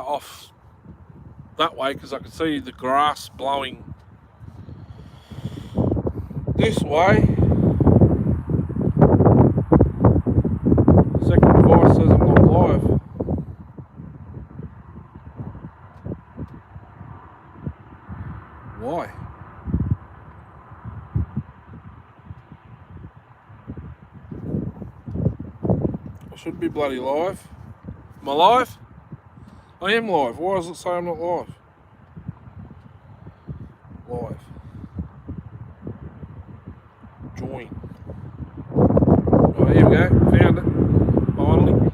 off that way because I can see the grass blowing this way. Second device says I'm not live. Why? I should be bloody live. Am I live? I am live. Why does it say I'm not live? Live. Join. Oh, here we go. Found it. Finally.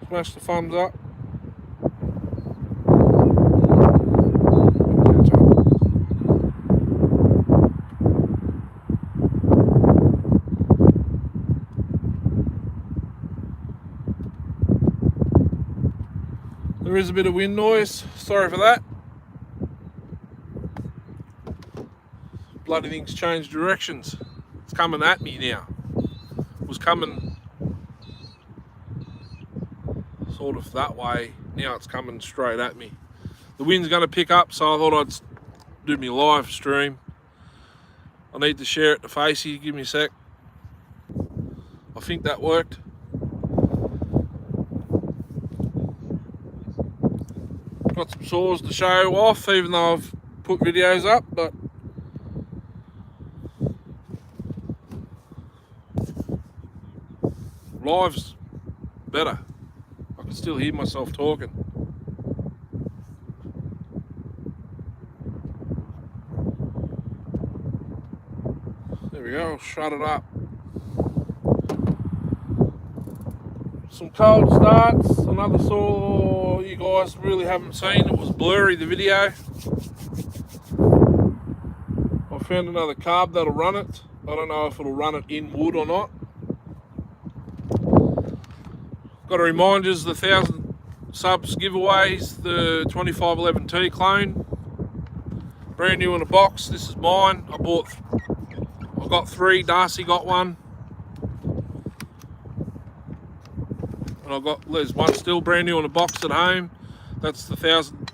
Smash the thumbs up. There is a bit of wind noise. Sorry for that. Bloody thing's changed directions. It's coming at me now. It was coming sort of that way. Now it's coming straight at me. The wind's going to pick up, so I thought I'd do my live stream. I need to share it to Facey. Give me a sec. I think that worked. Got some saws to show off, even though I've put videos up, but live's better. I can still hear myself talking. There we go, I'll shut it up. Some cold starts, another saw you guys really haven't seen. It was blurry, the video. I found another carb that'll run it. I don't know if it'll run it in wood or not. Got to remind you, the 1,000 subs giveaways, the 2511T clone. Brand new in a box. This is mine. I got 3, Darcy got 1. And there's one still brand new in a box at home. That's the 1,000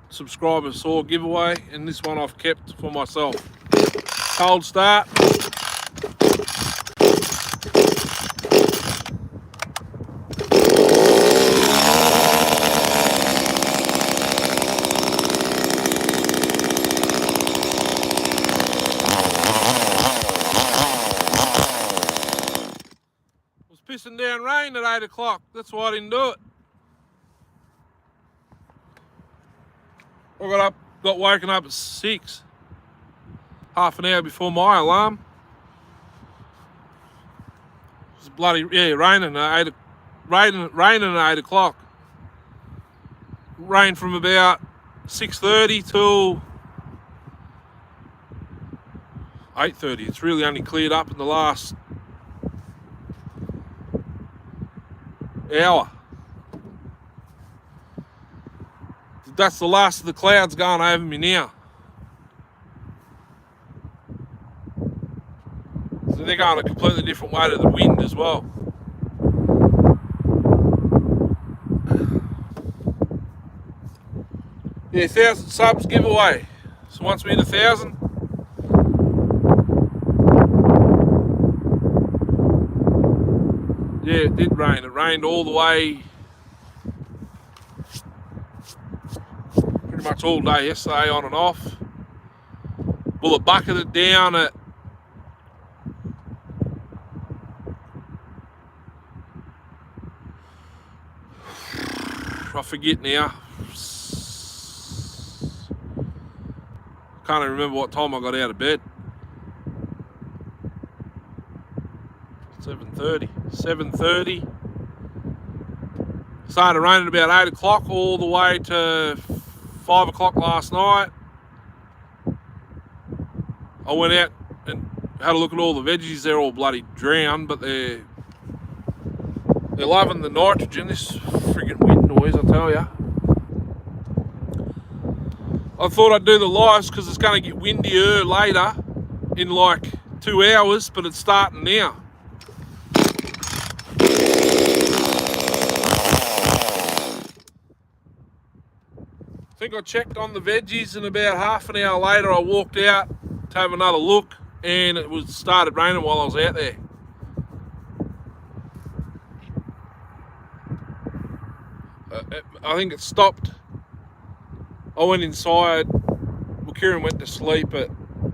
subscriber saw giveaway, and this one I've kept for myself. Cold start. Pissing down rain at 8 o'clock. That's why I didn't do it. I got woken up at 6. Half an hour before my alarm. It was bloody, raining at 8 o'clock. Rained from about 6:30 till 8:30. It's really only cleared up in the last hour. That's the last of the clouds going over me now. So they're going a completely different way to the wind as well. Yeah, 1,000 subs giveaway. So once we hit 1,000, yeah, it did rain. It rained all the way, pretty much all day yesterday, on and off. Well, it bucketed down at I forget now. Can't even remember what time I got out of bed. 7:30. Started raining about 8 o'clock all the way to 5 o'clock last night. I went out and had a look at all the veggies. They're all bloody drowned, but they're loving the nitrogen. This friggin' wind noise, I tell ya. I thought I'd do the lives because it's going to get windier later in like 2 hours, but it's starting now. I think I checked on the veggies, and about half an hour later I walked out to have another look, and it was started raining while I was out there. I think it stopped. I went inside. Well, Kieran went to sleep at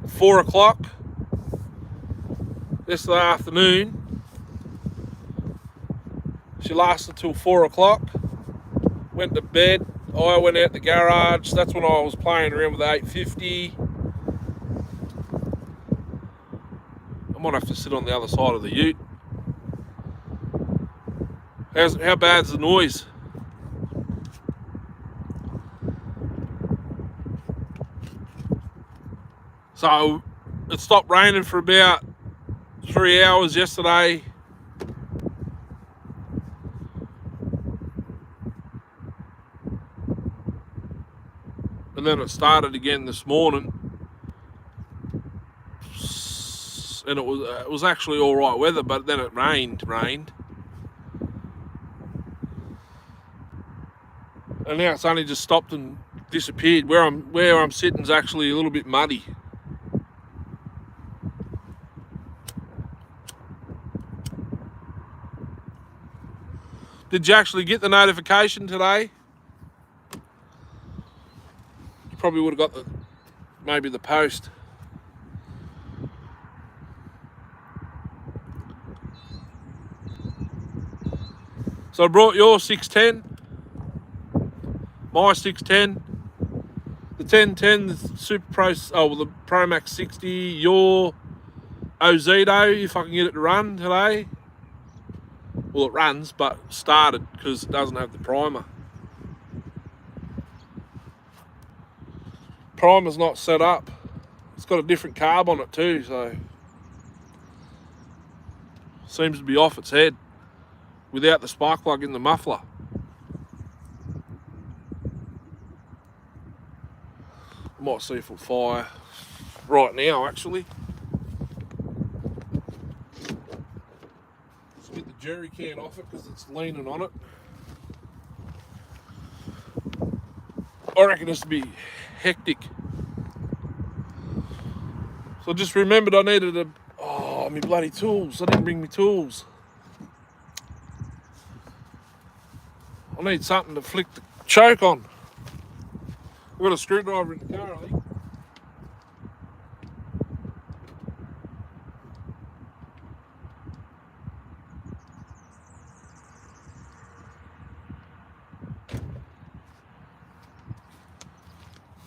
4 o'clock yesterday afternoon. She lasted till 4 o'clock. Went to bed. I went out the garage. That's when I was playing around with the 850. I might have to sit on the other side of the ute. How bad's the noise? So it stopped raining for about 3 hours yesterday. And then it started again this morning. And it was actually all right weather, but then it rained. And now it's only just stopped and disappeared. Where I'm sitting is actually a little bit muddy. Did you actually get the notification today? You probably would have got maybe the post. So I brought your 610, my 610, the 1010, the Super Pro, the Pro Max 60, your Ozito, if I can get it to run today. Well, it runs, but started because it doesn't have the primer. Primer's not set up. It's got a different carb on it too, so seems to be off its head without the spark plug in the muffler. I might see if it'll fire right now, actually. Let's get the jerry can off it because it's leaning on it. I reckon this will be hectic. So I just remembered I needed my bloody tools. I didn't bring my tools. I need something to flick the choke on. I've got a screwdriver in the car, I think.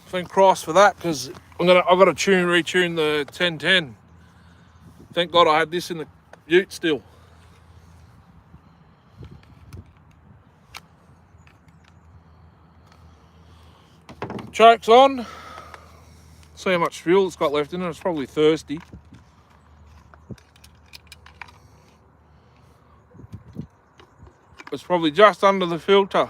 Thank Christ for that, because I've got to retune the 1010. Thank God I had this in the ute still. Choke's on. See how much fuel it's got left in it. It's probably thirsty. It's probably just under the filter.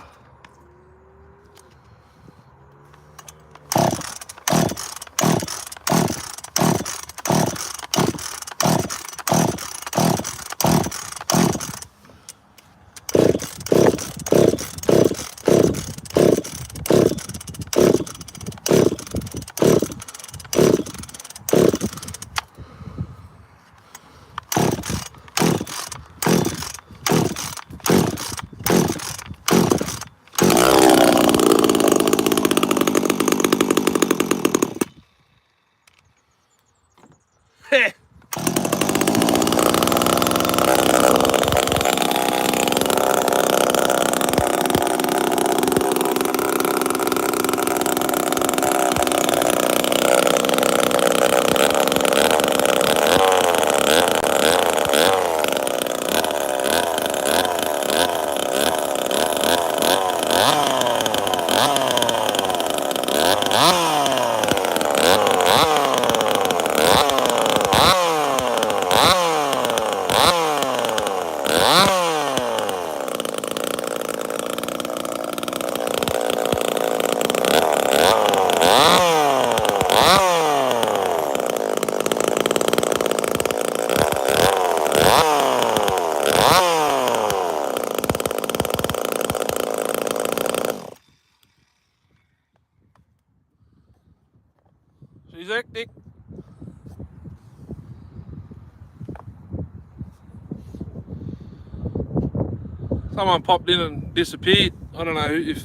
Someone popped in and disappeared. I don't know if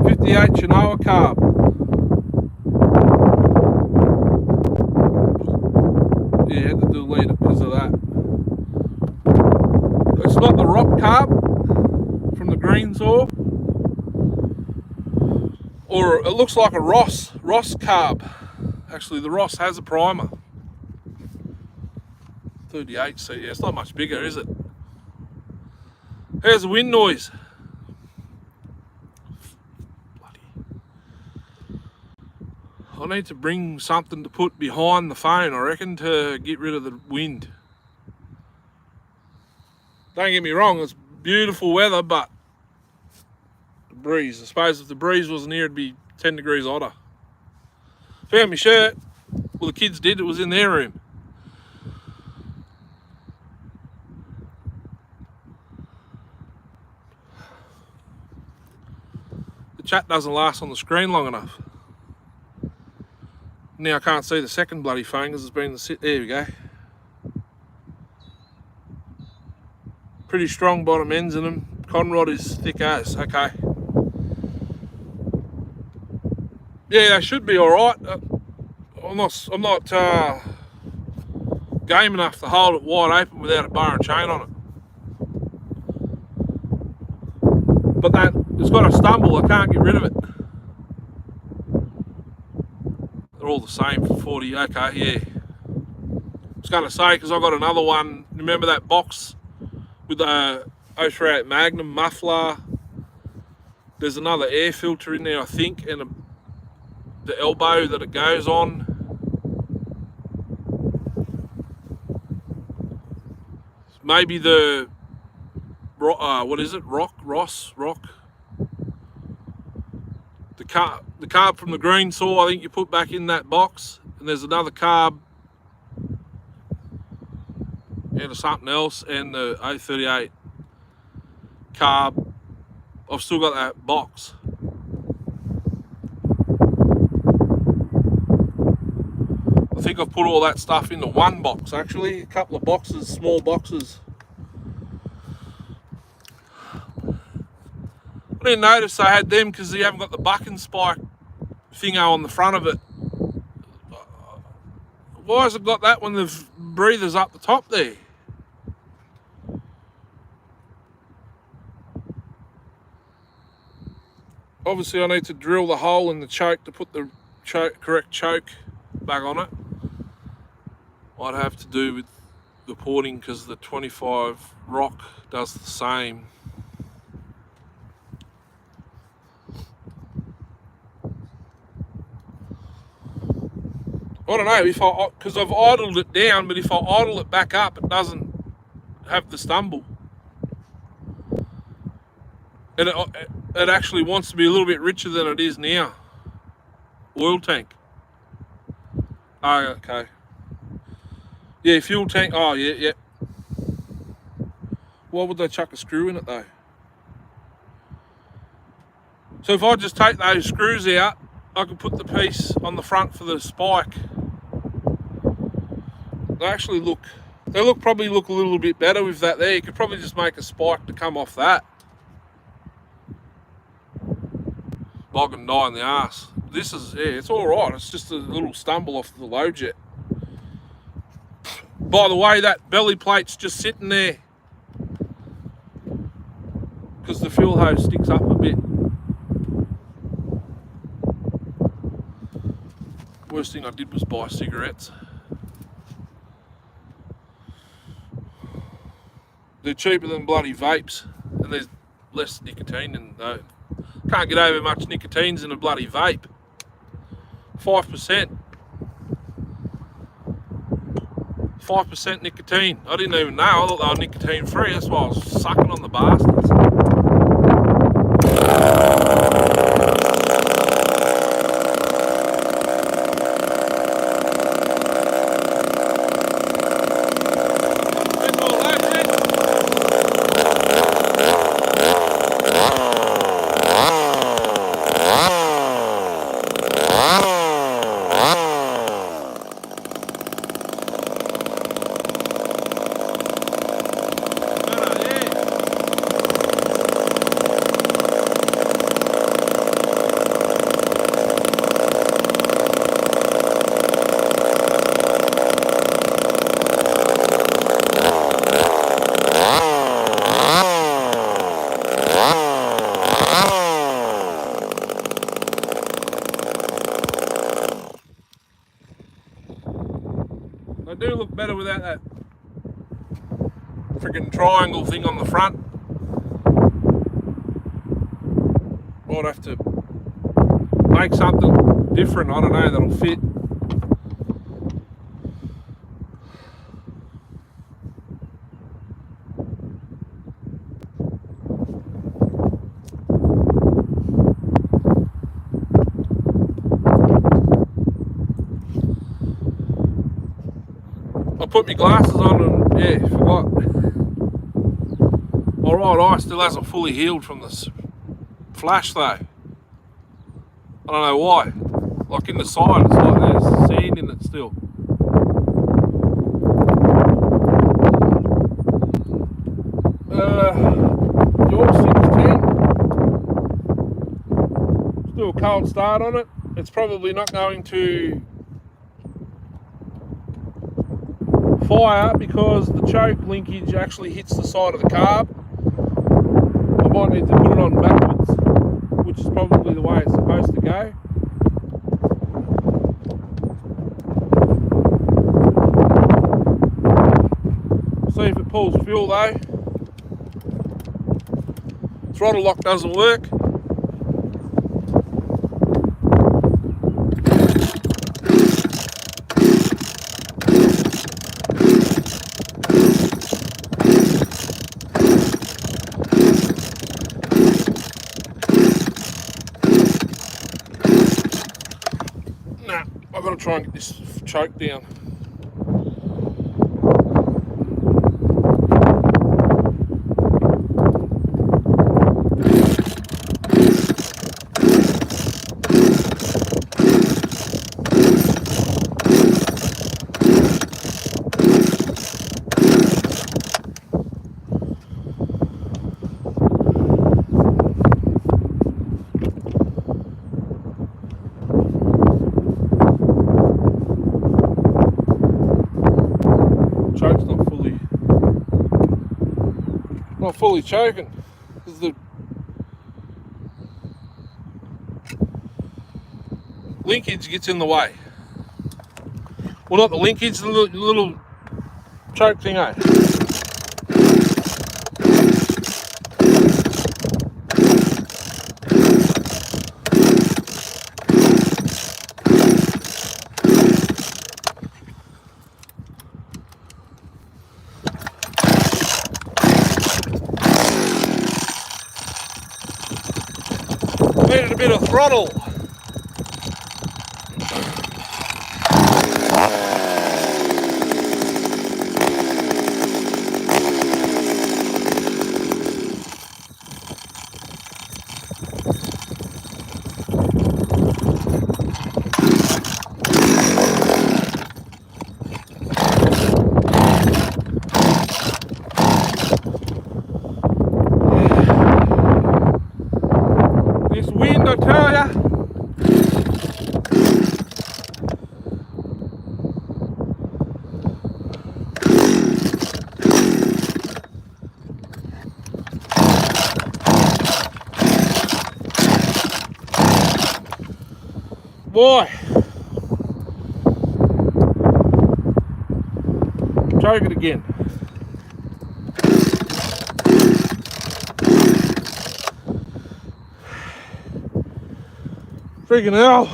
58 Chinoa carb. Yeah, had to delete it because of that. It's not the rock carb from the green saw, or it looks like a Ross carb. Actually, the Ross has a primer. 38, so yeah, it's not much bigger, is it? How's the wind noise? I need to bring something to put behind the phone, I reckon, to get rid of the wind. Don't get me wrong, it's beautiful weather, but the breeze. I suppose if the breeze wasn't here, it'd be 10 degrees hotter. Found my shirt. Well, the kids did. It was in their room. The chat doesn't last on the screen long enough. Now I can't see the second bloody phone because it's been the sit. There we go. Pretty strong bottom ends in them. Conrod is thick as. Okay. Yeah, they should be all right. I'm not game enough to hold it wide open without a bar and chain on it. But it's got a stumble. I can't get rid of it. They're all the same for 40. Okay, yeah. I was going to say, because I got another one. Remember that box with the 038 Magnum muffler? There's another air filter in there, I think, and the elbow that it goes on. Maybe the what is it? Ross. The carb from the green saw, I think you put back in that box, and there's another carb and something else, and the 038 carb. I've still got that box. I think I've put all that stuff into one box, actually. A couple of boxes, small boxes. I didn't notice I had them because you haven't got the buck and spike thingo on the front of it. Why has it got that when the breather's up the top there? Obviously I need to drill the hole in the choke to put the correct choke back on it. I'd have to do with the porting because the 25 rock does the same. I don't know because I've idled it down, but if I idle it back up, it doesn't have the stumble. And it actually wants to be a little bit richer than it is now. Oil tank. Oh, okay. Yeah, fuel tank. Oh, yeah. Why would they chuck a screw in it though? So if I just take those screws out, I could put the piece on the front for the spike. They probably look a little bit better with that there. You could probably just make a spike to come off that. Bog and die in the arse. This is, yeah, it's all right. It's just a little stumble off the low jet. By the way, that belly plate's just sitting there because the fuel hose sticks up a bit. Worst thing I did was buy cigarettes. They're cheaper than bloody vapes, and there's less nicotine in though. Can't get over much nicotine's in a bloody vape. 5%. 5% nicotine. I didn't even know. I thought they were nicotine free. That's why I was sucking on the bastards. do look better without that freaking triangle thing on the front. Might have to make something different, I don't know, that'll fit. I put my glasses on and yeah, forgot. My right eye still hasn't fully healed from this flash though. I don't know why. Like in the side, it's like there's sand in it still. Your 610. Still a cold start on it. It's probably not going to fire because the choke linkage actually hits the side of the carb. I might need to put it on backwards, which is probably the way it's supposed to go. See if it pulls fuel though. Throttle lock doesn't work. Nah, I've got to try and get this choke down. Choke's not fully choking because the linkage gets in the way. Well, not the linkage, the little choke thing, eh? Needed a bit of throttle. This wind, I tell ya. Boy, choke it again. Freaking hell.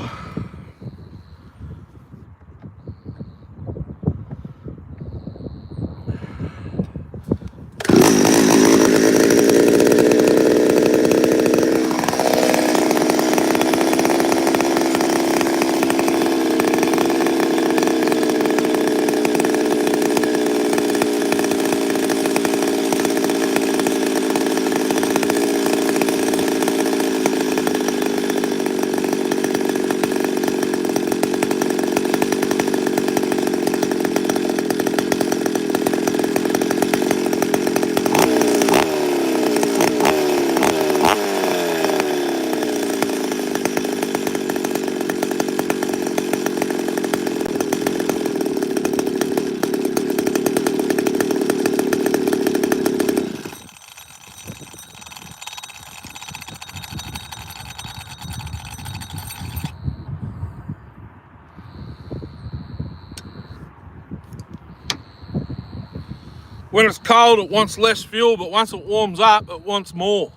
When it's cold, it wants less fuel, but once it warms up, it wants more.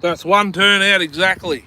That's one turn out exactly.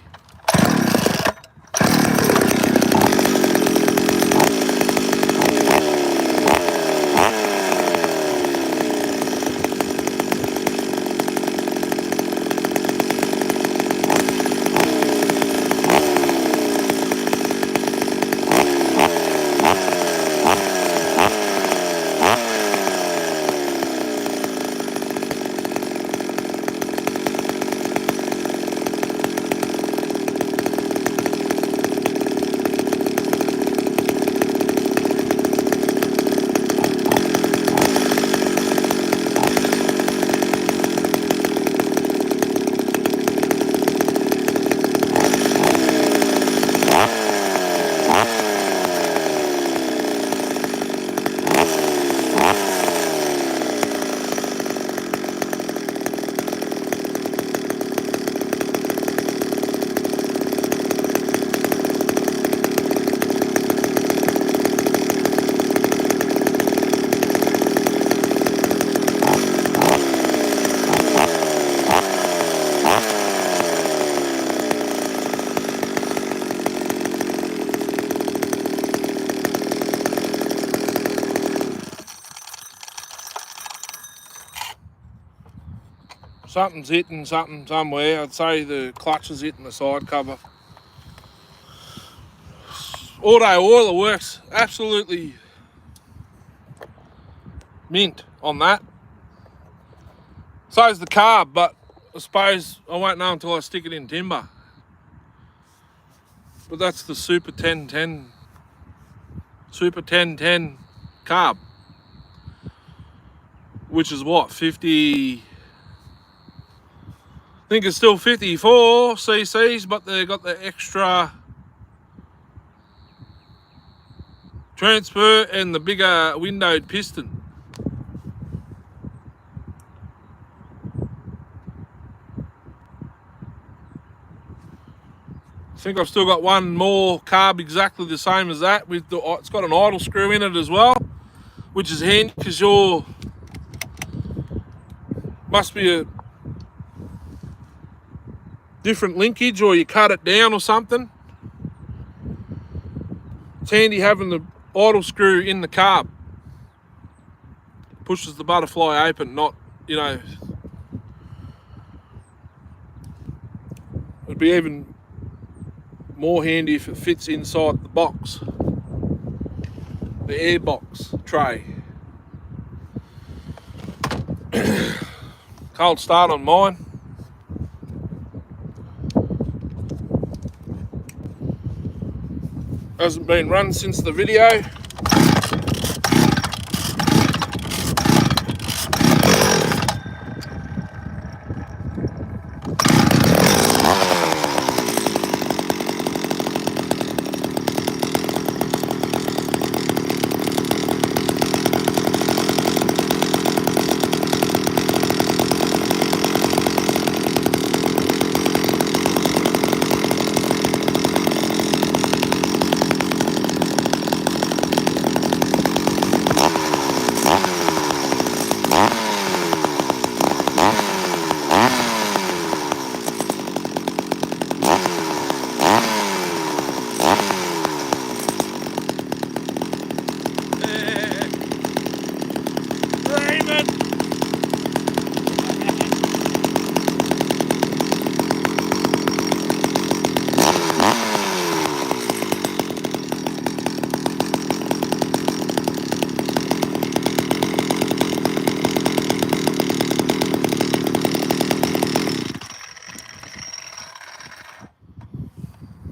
Something's hitting something somewhere. I'd say the clutch is hitting the side cover. Auto oiler works absolutely mint on that. So's the carb, but I suppose I won't know until I stick it in timber. But that's the Super 1010 carb, which is what, 50, I think it's still 54 cc's, but they got the extra transfer and the bigger windowed piston. I think I've still got one more carb exactly the same as that. With the, it's got an idle screw in it as well, which is handy because you're must be a different linkage or you cut it down or something. It's handy having the idle screw in the carb. Pushes the butterfly open, not, you know, it'd be even more handy if it fits inside the box, the air box tray. Cold start on mine. Hasn't been run since the video.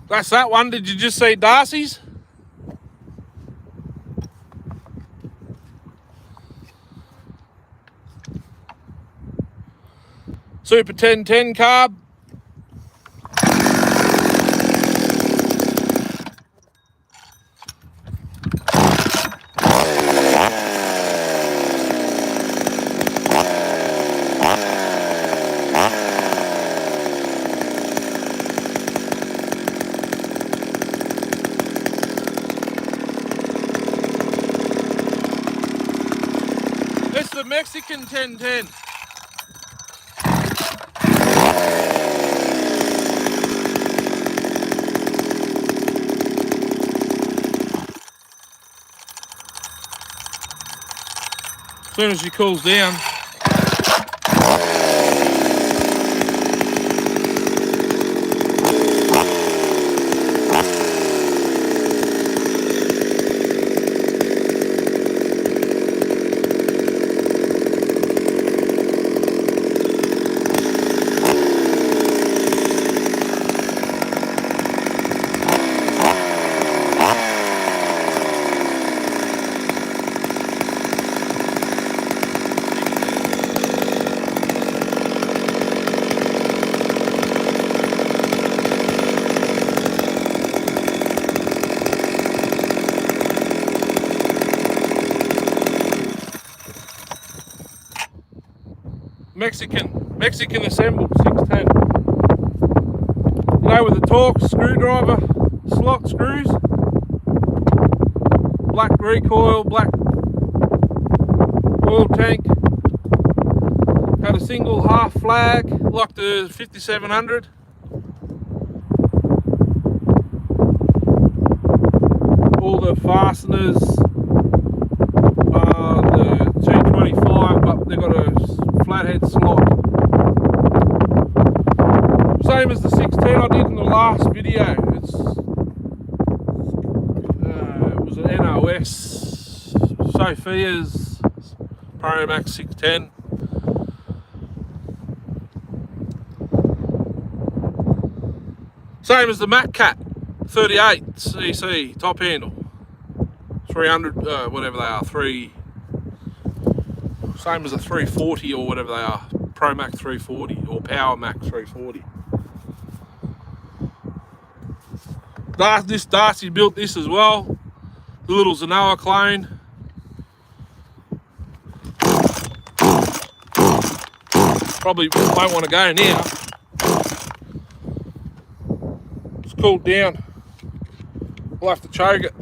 That's that one. Did you just see Darcy's? Super 1010 carb. It's the Mexican 1010. As soon as she cools down. Mexican assembled 610. You know, with the torque, screwdriver, slot screws, black recoil, black oil tank. Had a single half flag, like the 5700. All the fasteners, the 225, but they've got a flathead slot. Same as the 610 I did in the last video. It was an NOS Sophia's Pro Max 610. Same as the Mac Cat 38cc top handle, 300 whatever they are, same as a 340 or whatever they are, Pro Mac 340 or Power Mac 340. This Darcy built this as well, the little Zenoa clone. Probably won't want to go now. It's cooled down. We'll have to choke it.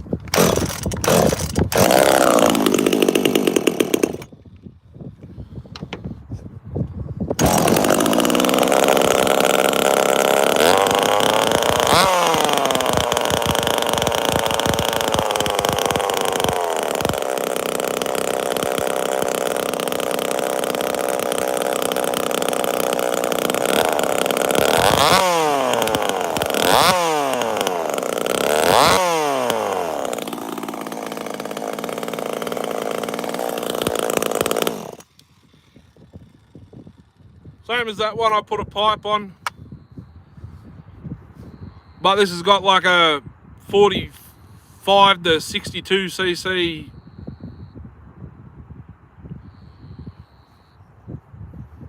Same as that one I put a pipe on, but this has got like a 45 to 62cc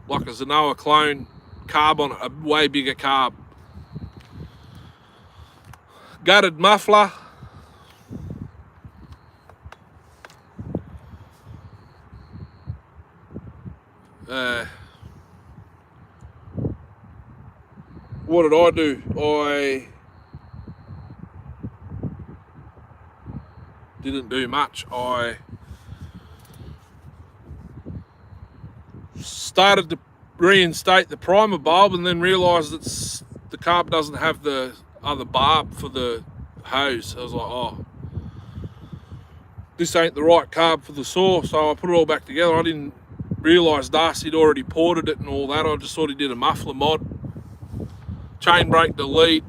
like a Zenoa clone carb on it, a way bigger carb. Gutted muffler. What did I do? I didn't do much. I started to reinstate the primer bulb and then realised that the carb doesn't have the other barb for the hose. I was like, oh, this ain't the right carb for the saw, so I put it all back together. I didn't realise Darcy had already ported it and all that. I just thought he did a muffler mod. Chain brake delete.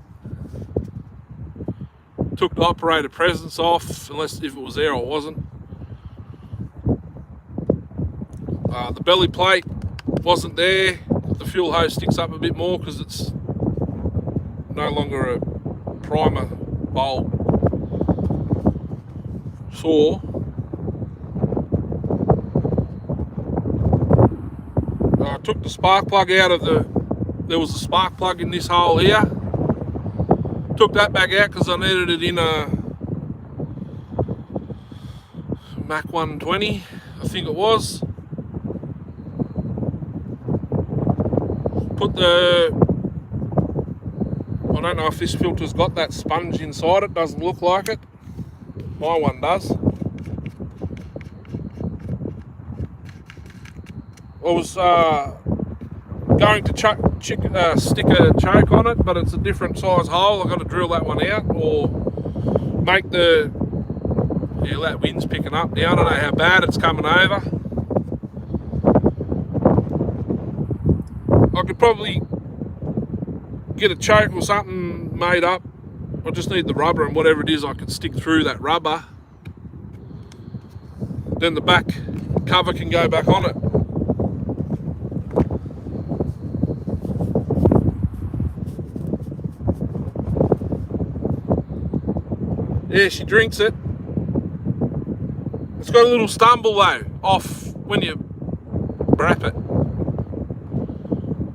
Took the operator presence off, unless if it was there or wasn't. The belly plate wasn't there. The fuel hose sticks up a bit more because it's no longer a primer bowl saw. I took the spark plug out of there was a spark plug in this hole here. Took that back out because I needed it in a Mac 120, I think it was. Put I don't know if this filter's got that sponge inside it, doesn't look like it. My one does. I was going to stick a choke on it, but it's a different size hole. I've got to drill that one out or make that wind's picking up now. I don't know how bad it's coming over. I could probably get a choke or something made up. I just need the rubber, and whatever it is I could stick through that rubber. Then the back cover can go back on it. Yeah, she drinks it. It's got a little stumble though, off when you wrap it.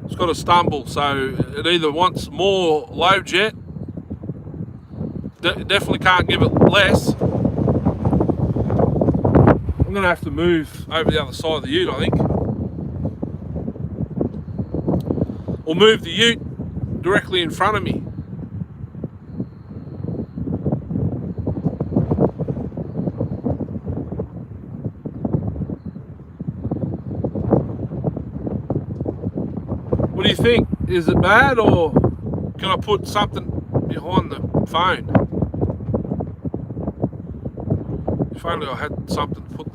It's got a stumble, so it either wants more low jet, definitely can't give it less. I'm going to have to move over the other side of the ute, I think. Or move the ute directly in front of me. What do you think? Is it bad, or can I put something behind the phone? If only I had something to put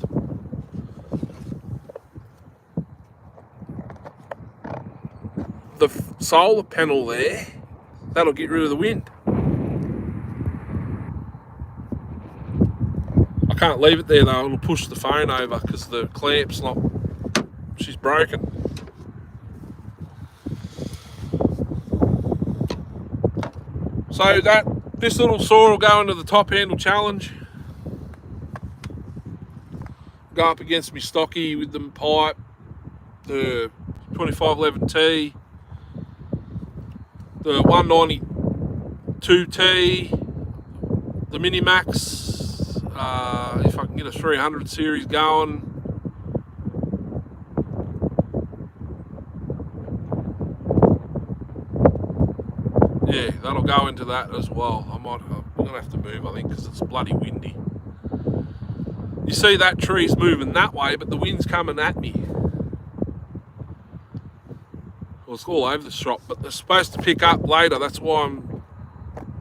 the solar panel there. That'll get rid of the wind. I can't leave it there though, it'll push the phone over because the clamp's not, she's broken. So this little saw will go into the top handle challenge. Go up against me stocky with the pipe, the 2511T, the 192T, the Minimax, if I can get a 300 series going. Yeah, that'll go into that as well. I'm gonna have to move, I think, because it's bloody windy. You see that tree's moving that way, but the wind's coming at me. Well, it's all over the shop, but they're supposed to pick up later. That's why I'm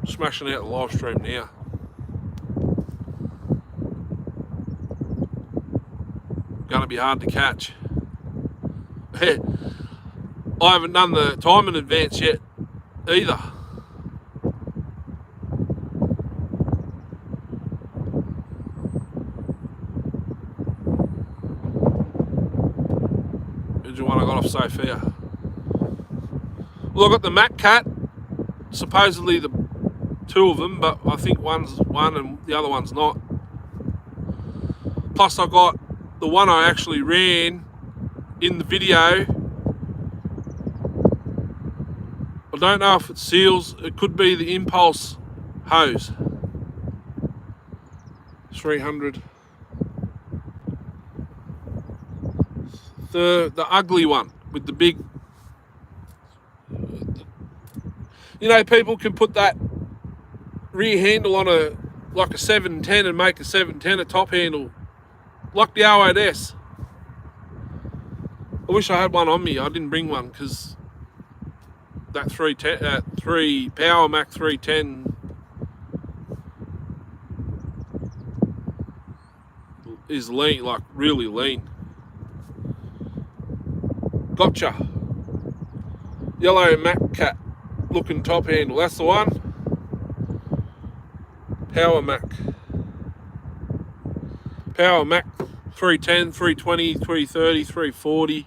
smashing out the live stream now. Gonna be hard to catch. I haven't done the time in advance yet either. Who's the one I got off Sophia? Well, I got the Mac Cat, supposedly the two of them, but I think one's one and the other one's not. Plus I got the one I actually ran in the video. I don't know if it seals, it could be the Impulse hose. 300. The ugly one with the big, you know, people can put that rear handle on like a 710 and make a 710 a top handle, like the 08S. I wish I had one on me. I didn't bring one because that 3 Power Mac 310 is lean, like really lean. Gotcha. Yellow Mac Cat looking top handle. That's the one. Power Mac. Power Mac 310, 320, 330, 340.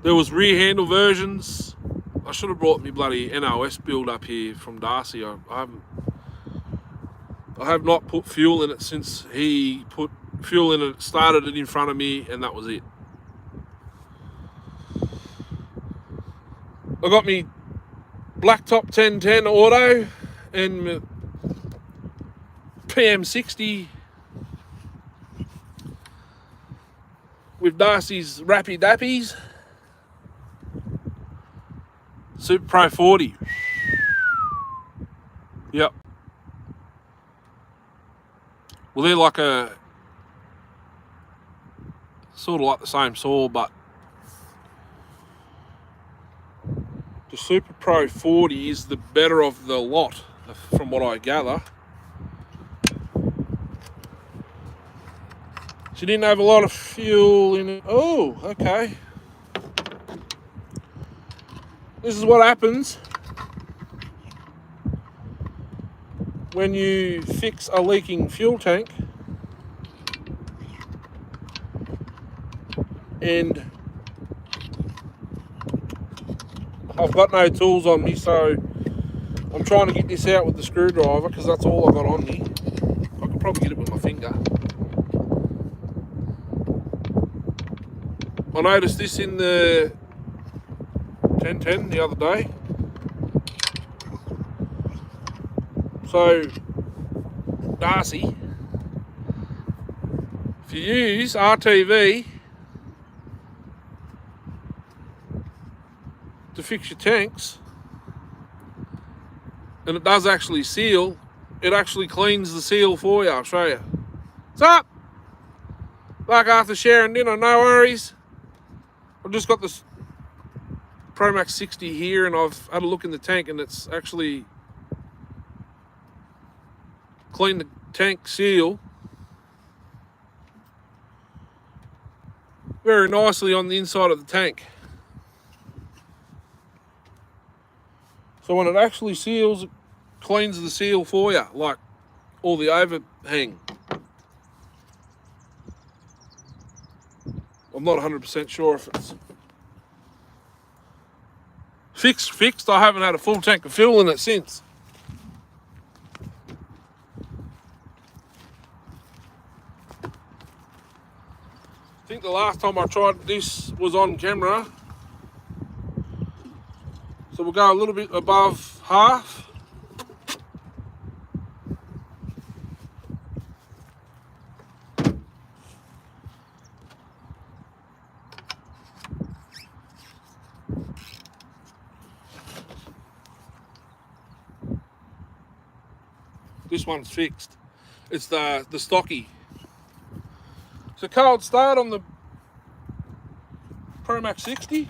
There was rear handle versions. I I should have brought me bloody NOS build up here from Darcy. I have not put fuel in it since he put fuel in it, started it in front of me, and that was it. I got me Blacktop 1010 auto and PM60 with Darcy's Rappy Dappies. Super Pro 40. Yep. Well, they're like a sort of like the same saw, but the Super Pro 40 is the better of the lot, from what I gather. She didn't have a lot of fuel in it. Oh, okay. This is what happens when you fix a leaking fuel tank and I've got no tools on me, so I'm trying to get this out with the screwdriver because that's all I've got on me. I could probably get it with my finger. I noticed this in the 1010 the other day. So, Darcy, if you use RTV to fix your tanks, and it does actually seal, it actually cleans the seal for you. I'll show you. What's up? Back after sharing dinner, no worries. I've just got this Pro Max 60 here, and I've had a look in the tank, and it's actually cleaned the tank seal very nicely on the inside of the tank. So when it actually seals, it cleans the seal for you, like all the overhang. I'm not 100% sure if it's fixed. I haven't had a full tank of fuel in it since. I think the last time I tried this was on camera. So we'll go a little bit above half. This one's fixed. It's the stocky. So cold start on the Pro Max 60.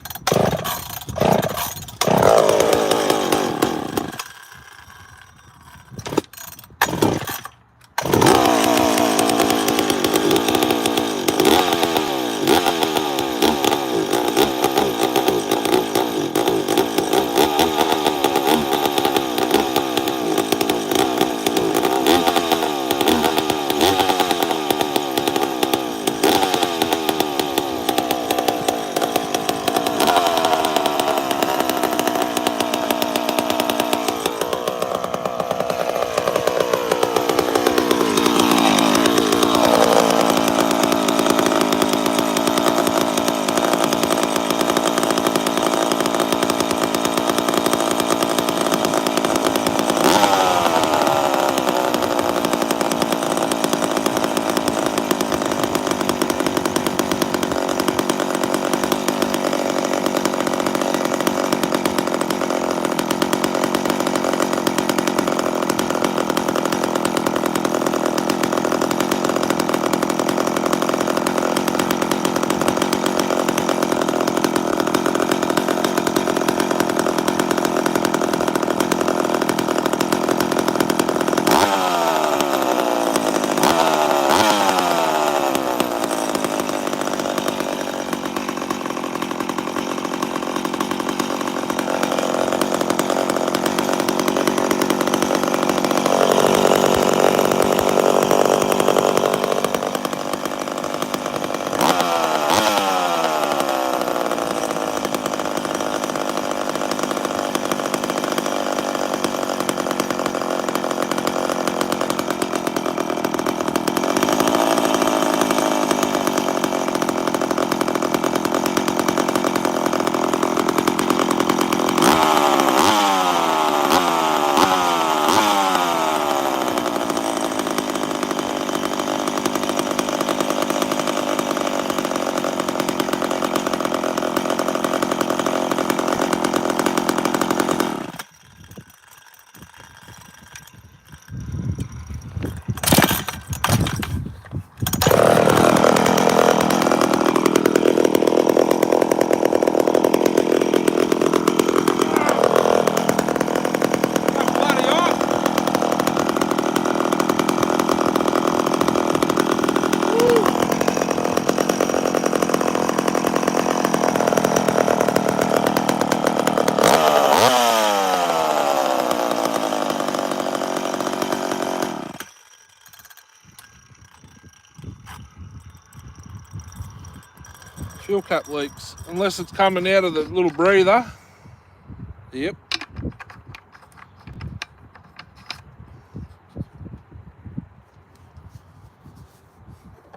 fuel cap leaks, unless it's coming out of the little breather. Yep.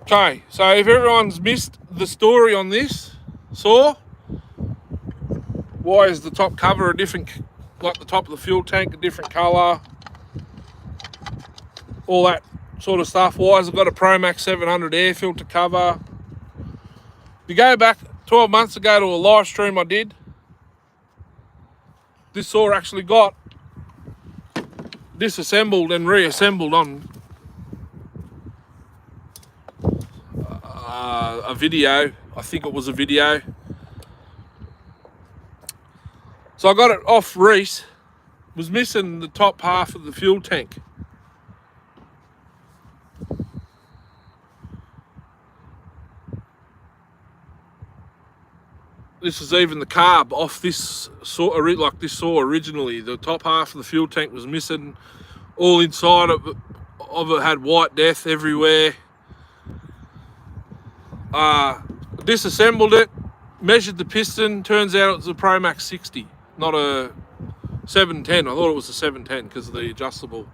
Okay, so if everyone's missed the story on this saw, why is the top cover a different, like the top of the fuel tank, a different colour, all that sort of stuff. Why has it got a Promax 700 air filter cover? If you go back 12 months ago to a live stream I did, this saw actually got disassembled and reassembled on a video. I think it was a video. So I got it off Reese, was missing the top half of the fuel tank. This is even the carb off this saw, like this saw originally. The top half of the fuel tank was missing. All inside of it had white death everywhere. Disassembled it, measured the piston. Turns out it was a Promax 60, not a 710. I thought it was a 710 because of the adjustable.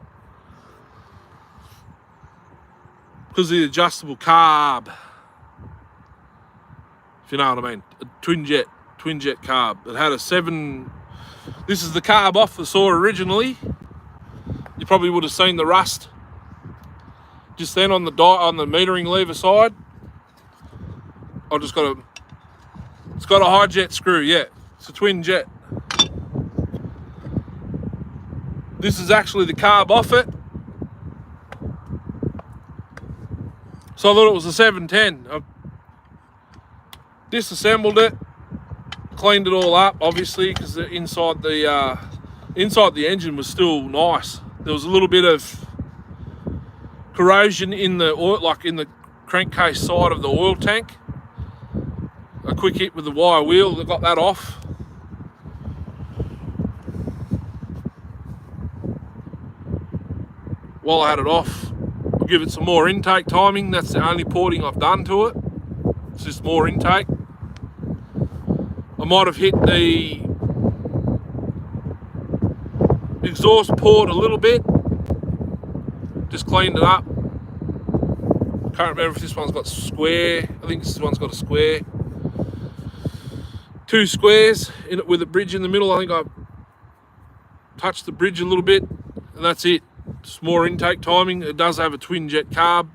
Because of the adjustable carb. If you know what I mean. A twin jet carb. It had a 7. This is the carb off the saw originally. You probably would have seen the rust just then on the metering lever side. I just got it's got a high jet screw, yeah. It's a twin jet. This is actually the carb off it. So I thought it was a 710. I disassembled it, cleaned it all up, obviously, because inside the engine was still nice. There was a little bit of corrosion in the oil, like in the crankcase side of the oil tank. A quick hit with the wire wheel that got that off. While I had it off, I'll give it some more intake timing. That's the only porting I've done to it. It's just more intake. I might have hit the exhaust port a little bit. Just cleaned it up. Can't remember if this one's got square. I think this one's got a square. 2 squares in it with a bridge in the middle. I think I touched the bridge a little bit, and that's it. Just more intake timing. It does have a twin jet carb.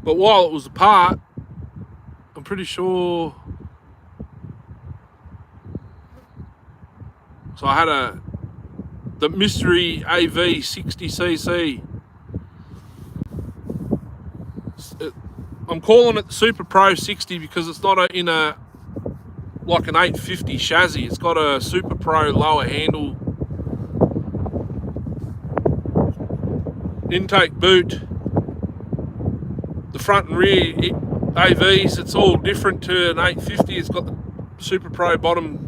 But while it was apart, I'm pretty sure. So I had the mystery AV 60cc. I'm calling it the Super Pro 60 because it's not in a like an 850 chassis. It's got a Super Pro lower handle, intake boot, the front and rear AVs. It's all different to an 850. It's got the Super Pro bottom.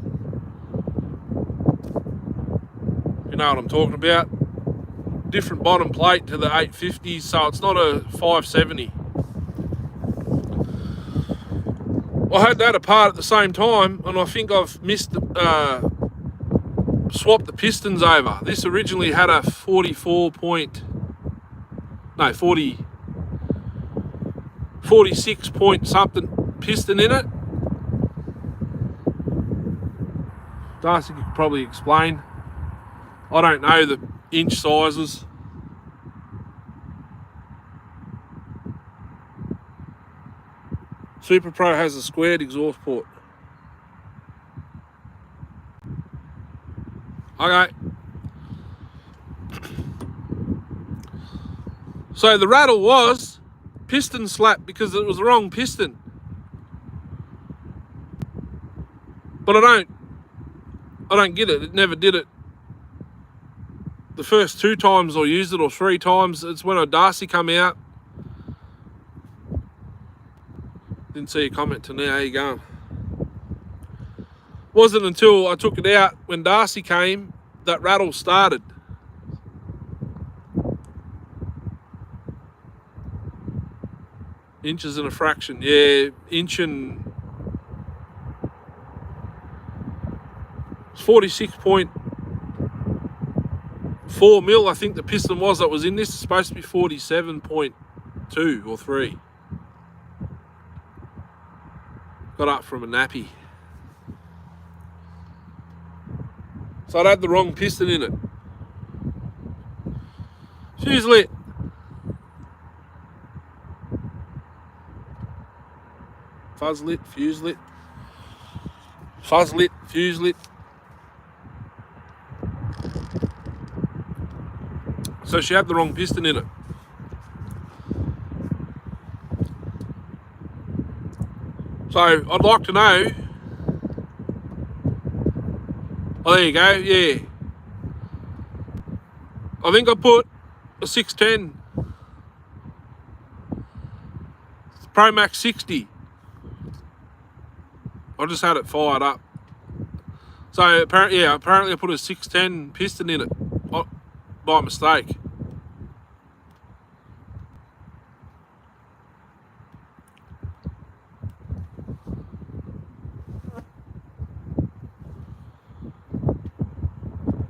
You know what I'm talking about. Different bottom plate to the 850s, so it's not a 570. I had that apart at the same time, and I think I've missed swapped the pistons over. This originally had a 46 point something piston in it. Darcy could probably explain. I don't know the inch sizes. Super Pro has a squared exhaust port. Okay. So the rattle was piston slap because it was the wrong piston. But I don't get it. It never did it. The first 2 times I used it, or 3 times, it's when a Darcy come out. Didn't see a comment till now. How you going? Wasn't until I took it out when Darcy came that rattle started. Inches and a fraction. Yeah, inch and 46.4 mil, I think the piston was that was in this. It's supposed to be 47.2 or 3. Got up from a nappy. So I'd had the wrong piston in it. Fuse lit. Fuzz lit, fuse lit. Fuzz lit, fuse lit. So she had the wrong piston in it. So I'd like to know. Oh, there you go, yeah. I think I put a 610 Pro Max 60. I just had it fired up. So apparently I put a 610 piston in it by mistake.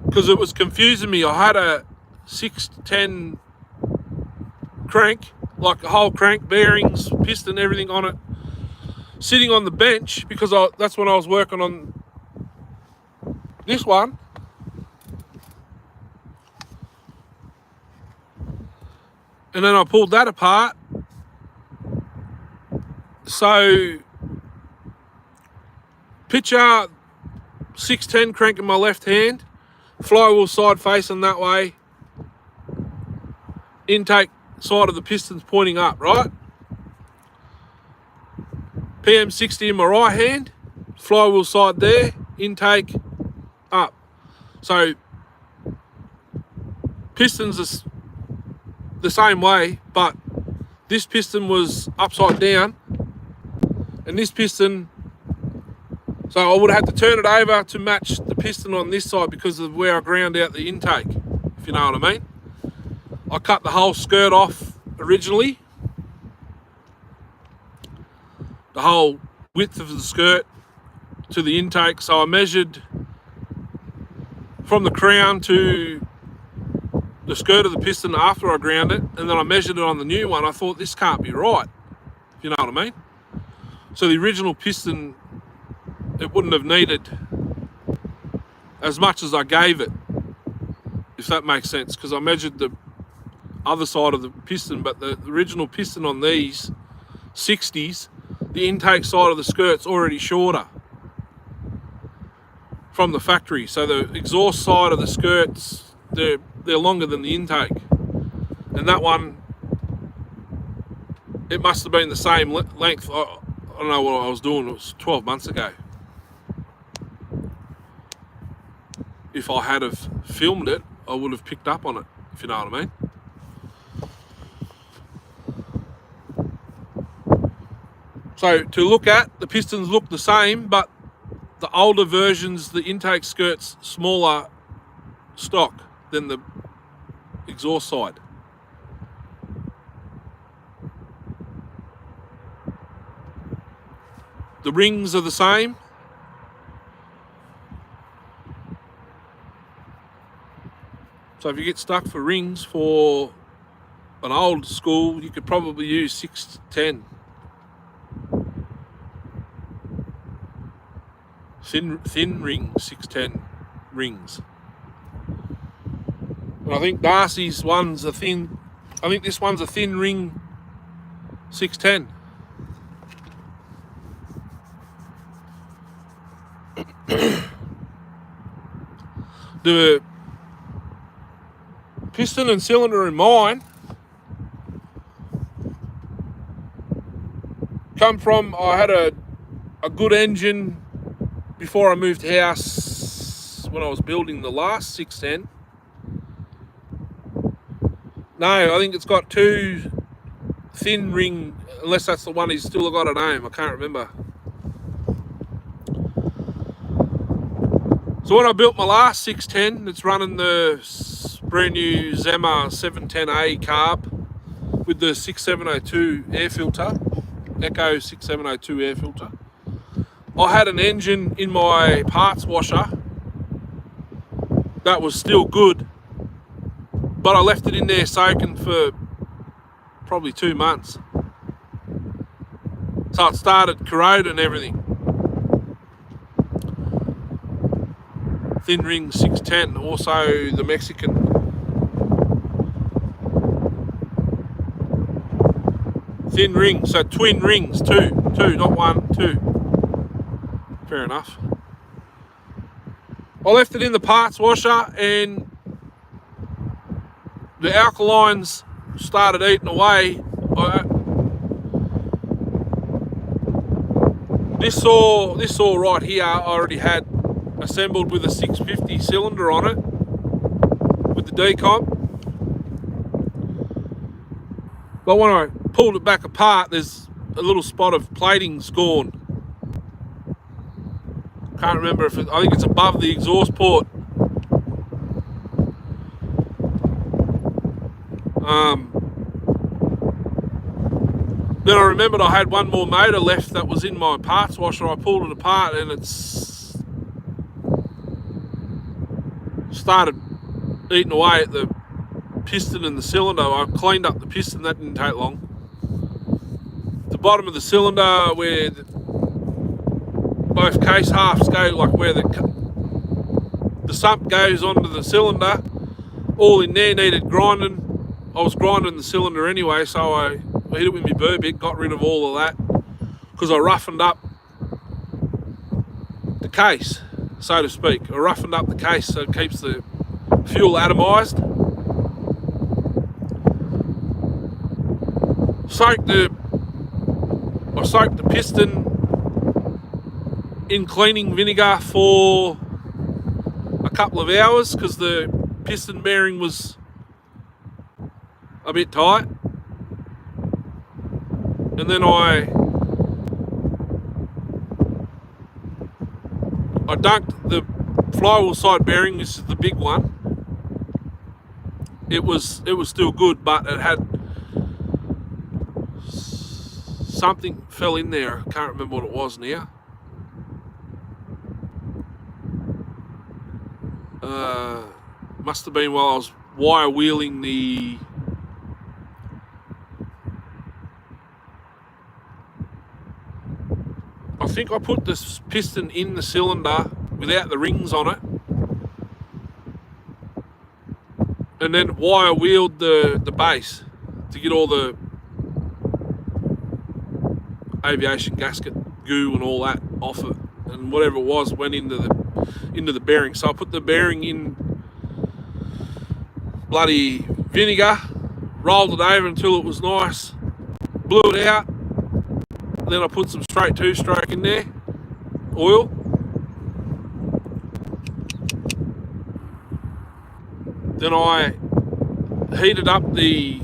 Because it was confusing me. I had a 610 crank, like a whole crank, bearings, piston, everything on it, sitting on the bench, because that's when I was working on this one. And then I pulled that apart. So picture 610 crank in my left hand, flywheel side facing that way, intake side of the pistons pointing up, right? PM60 in my right hand, flywheel side there, intake up. So pistons are the same way, but this piston was upside down, and this piston, so I would have had to turn it over to match the piston on this side because of where I ground out the intake, if you know what I mean. I cut the whole skirt off originally, the whole width of the skirt to the intake, so I measured from the crown to the skirt of the piston after I ground it, and then I measured it on the new one. I thought, this can't be right, if you know what I mean. So the original piston, it wouldn't have needed as much as I gave it, if that makes sense, because I measured the other side of the piston, but the original piston on these 60s, the intake side of the skirt's already shorter from the factory. So the exhaust side of the skirts, they're longer than the intake. And that one, it must have been the same length. I don't know what I was doing, it was 12 months ago. If I had have filmed it, I would have picked up on it, if you know what I mean. So to look at, the pistons look the same, but the older versions, the intake skirt's smaller stock than the exhaust side. The rings are the same. So if you get stuck for rings for an old school, you could probably use 610. Thin ring, 610 rings. And I think Darcy's one's a thin, I think this one's a thin ring 610. The piston and cylinder in mine come from, I had a good engine before I moved house when I was building the last 610. No, I think it's got two thin ring, unless that's the one he's still got a name, I can't remember. So when I built my last 610, it's running the brand new Zema 710A carb, with the 6702 air filter, Echo 6702 air filter. I had an engine in my parts washer that was still good, but I left it in there soaking for probably 2 months. So it started corroding and everything. Thin ring 610, also the Mexican. Thin ring, so twin rings, two, not one, two. Fair enough. I left it in the parts washer and the alkalines started eating away. This saw right here I already had assembled with a 650 cylinder on it with the decomp. But when I pulled it back apart, there's a little spot of plating's gone. Can't remember if I think it's above the exhaust port. Then I remembered I had one more motor left that was in my parts washer. I pulled it apart and it's started eating away at the piston and the cylinder. I cleaned up the piston, that didn't take long. The bottom of the cylinder where both case halves go, like where the sump goes onto the cylinder, all in there needed grinding. I was grinding the cylinder anyway, so I hit it with my burr bit, got rid of all of that, because I roughened up the case, so to speak. I roughened up the case so it keeps the fuel atomised. I soaked the piston in cleaning vinegar for a couple of hours because the piston bearing was a bit tight. And then I dunked the flywheel side bearing. This is the big one. It was still good, but it had something fell in there. I can't remember what it was now. Must have been while I was wire wheeling the I think I put this piston in the cylinder without the rings on it, and then wire wheeled the base to get all the aviation gasket goo and all that off it, and whatever it was went into the bearing. So I put the bearing in bloody vinegar, rolled it over until it was nice, blew it out. Then I put some straight two-stroke in there, oil. Then I heated up the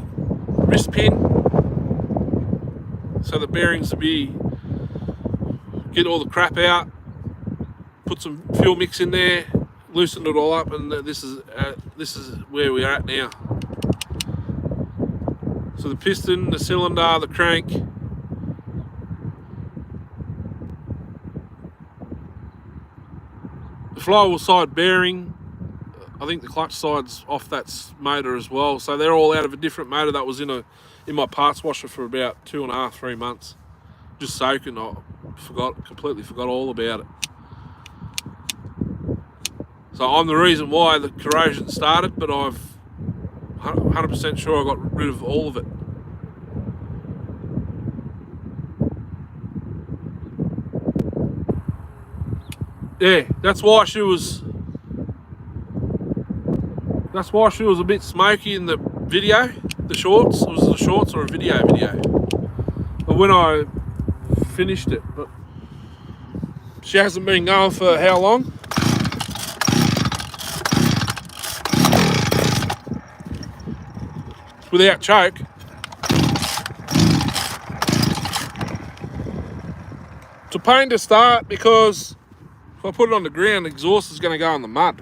wrist pin so the bearings would get all the crap out. Put some fuel mix in there, loosened it all up, and this is where we are at now. So the piston, the cylinder, the crank. The flywheel side bearing, I think the clutch side's off that motor as well. So they're all out of a different motor that was in my parts washer for about 2.5, 3 months. Just soaking. I completely forgot all about it. So I'm the reason why the corrosion started, but I've 100% sure I got rid of all of it. Yeah, that's why she was a bit smoky in the video, the shorts. It was the shorts or a video. But when I finished it, but she hasn't been going for how long? Without choke. It's a pain to start because if I put it on the ground, the exhaust is going to go in the mud.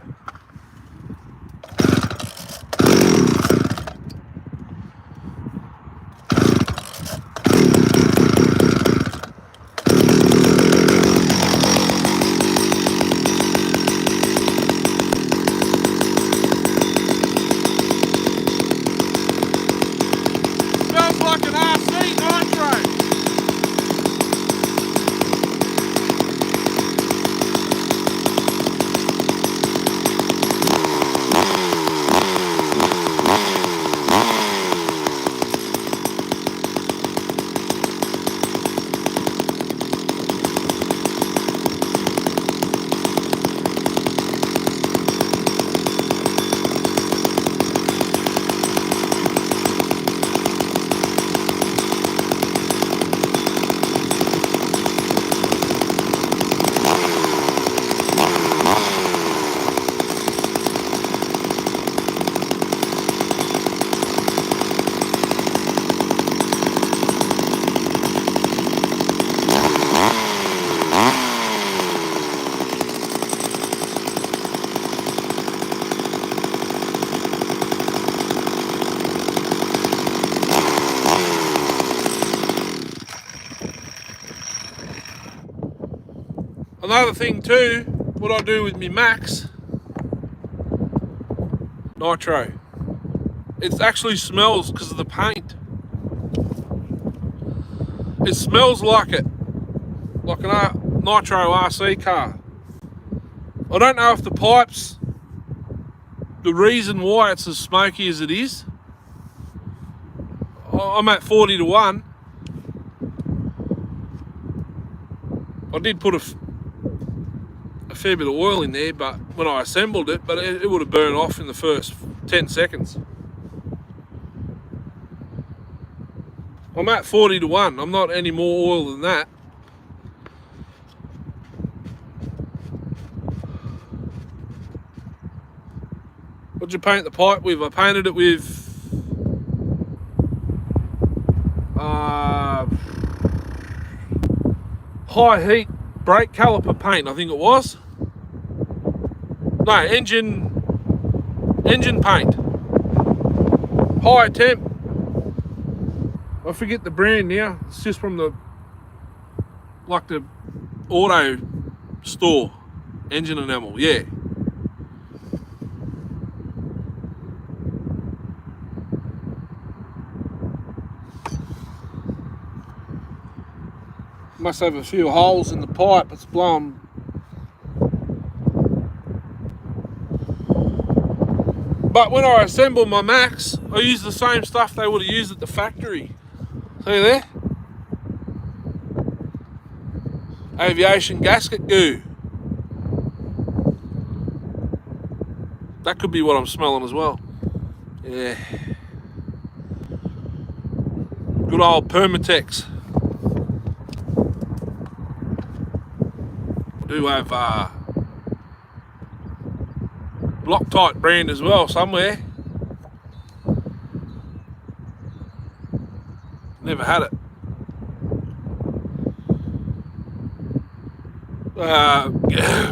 Another thing too, what I do with me Max, nitro. It actually smells because of the paint. It smells like it, like an nitro RC car. I don't know if the pipes, the reason why it's as smoky as it is. I'm at 40 to 1. I did put a fair bit of oil in there, but when I assembled it, but it would have burned off in the first 10 seconds. I'm at 40 to 1. I'm not any more oil than that. What'd you paint the pipe with? I painted it with high heat brake caliper paint, I think it was. No, engine paint. High temp. I forget the brand now. It's just from the auto store. Engine enamel, yeah. Must have a few holes in the pipe. It's blown. But when I assemble my Max, I use the same stuff they would have used at the factory. See there? Aviation gasket goo. That could be what I'm smelling as well. Yeah. Good old Permatex. I do have Loctite brand as well somewhere. Never had it.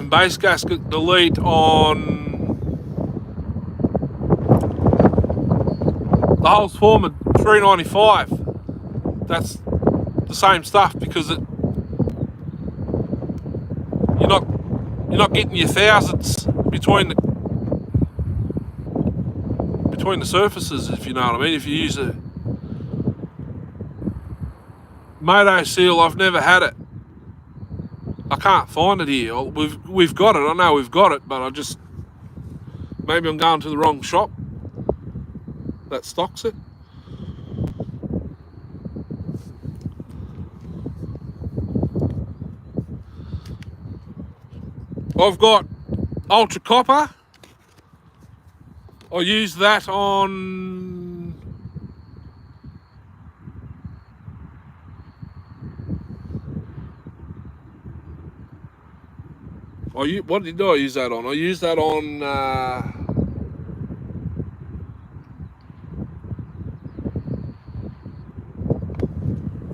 Base gasket delete on the holes form at 395. That's the same stuff because you're not getting your thousandths between the surfaces, if you know what I mean. If you use a Moto seal, I've never had it. I can't find it here. We've got it. I know we've got it, but maybe I'm going to the wrong shop that stocks it. I've got Ultra Copper. I use that on what did I use that on? I used that on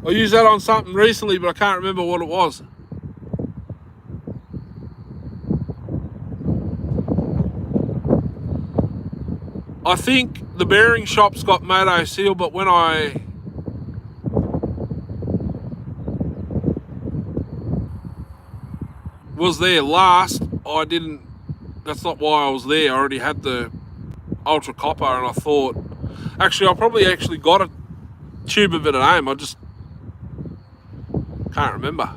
I used that on something recently, but I can't remember what it was. I think the bearing shop's got Moto seal, but when I was there last, I didn't. That's not why I was there. I already had the Ultra Copper, and I thought, actually, I probably got a tube of it at home. I just can't remember.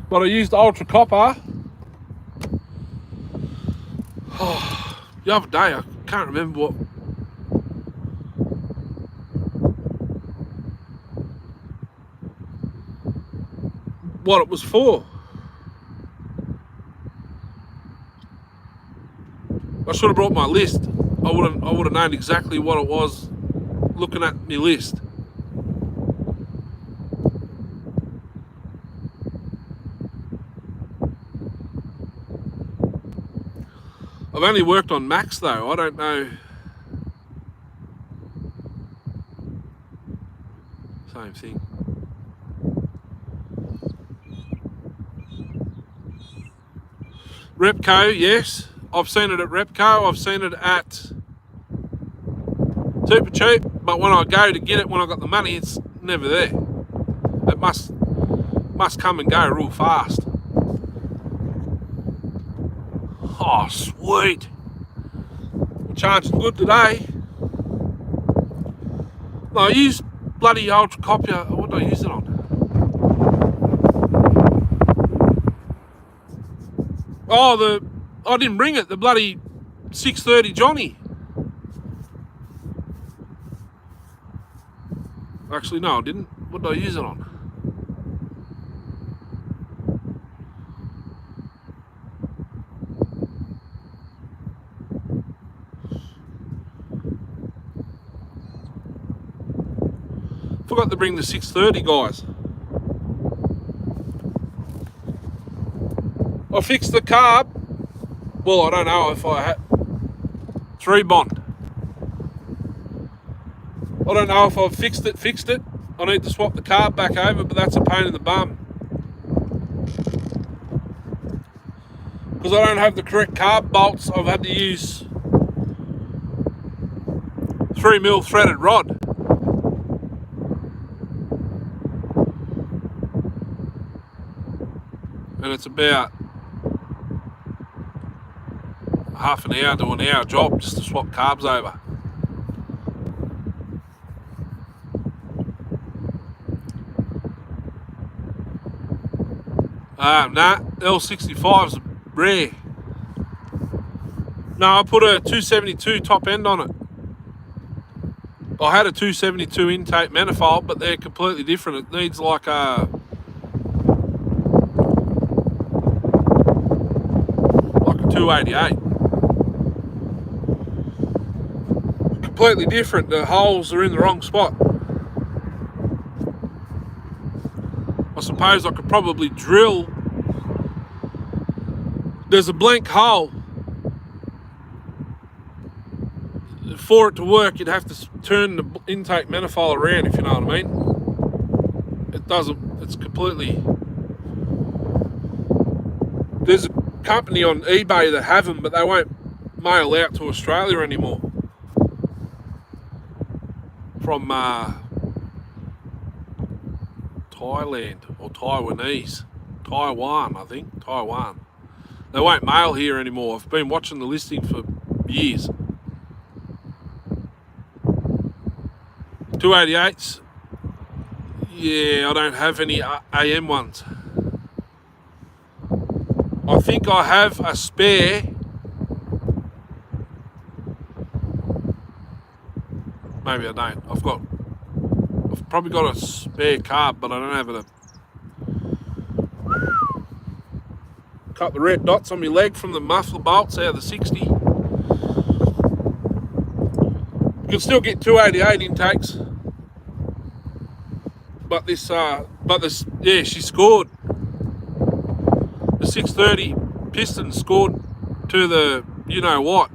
But I used Ultra Copper the other day. I can't remember what it was for. I should have brought my list. I would have known exactly what it was looking at my list. I've only worked on Max though. I don't know. Same thing. Repco, yes. I've seen it at Repco. I've seen it at super cheap, but when I go to get it, when I got the money, it's never there. It must come and go real fast. Oh, sweet. Charging good today. No, I use bloody ultra copier. What did I use it on? Oh, I didn't bring it. The bloody 630 Johnny. Actually, no, I didn't. What did I use it on? Forgot to bring the 630, guys. I fixed the carb. Well, I don't know if I had 3 bond. I don't know if I've fixed it. I need to swap the carb back over, but that's a pain in the bum. Because I don't have the correct carb bolts, I've had to use 3mm threaded rod. And it's about half an hour to an hour job just to swap carbs over. Nah, L65's rare. No, I put a 272 top end on it. I had a 272 intake manifold, but they're completely different. It needs like a 288. Completely different. The holes are in the wrong spot. I suppose I could probably drill. There's a blank hole. For it to work, you'd have to turn the intake manifold around, if you know what I mean. It doesn't, it's completely... There's a company on eBay that have them, but they won't mail out to Australia anymore. From Thailand or Taiwanese. Taiwan, I think. Taiwan. They won't mail here anymore. I've been watching the listing for years. 288s. Yeah, I don't have any AM ones. I think I have a spare. Maybe I don't. I've probably got a spare carb, but I don't have it. Cut the red dots on my leg from the muffler bolts out of the 60. You can still get 288 intakes. But this, yeah, she scored. The 630 piston scored to the, you know what.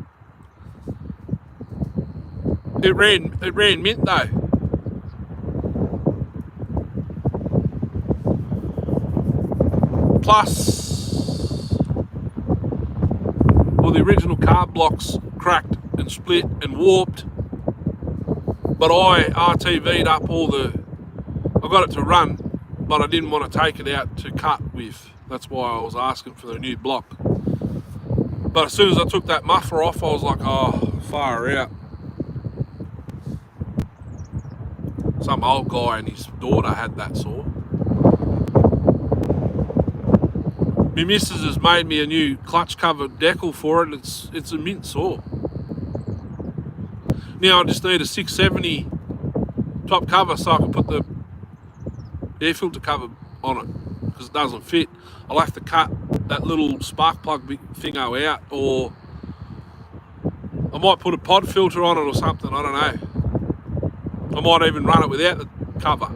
It ran mint though. Plus, well, the original carb blocks cracked and split and warped. But I RTV'd up all the. I got it to run, but I didn't want to take it out to cut with. That's why I was asking for the new block. But as soon as I took that muffler off, I was like, oh, far out. Some old guy and his daughter had that saw. My missus has made me a new clutch cover decal for it. It's a mint saw. Now I just need a 670 top cover so I can put the air filter cover on it, because it doesn't fit. I'll have to cut that little spark plug thingo out, or I might put a pod filter on it or something, I don't know. I might even run it without the cover.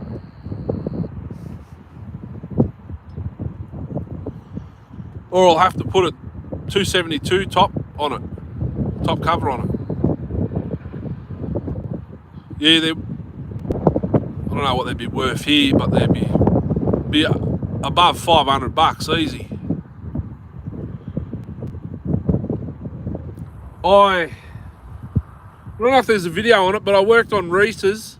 Or I'll have to put a 272 top on it, top cover on it. Yeah, I don't know what they'd be worth here, but they'd be above $500 easy. I I don't know if there's a video on it, but I worked on Reese's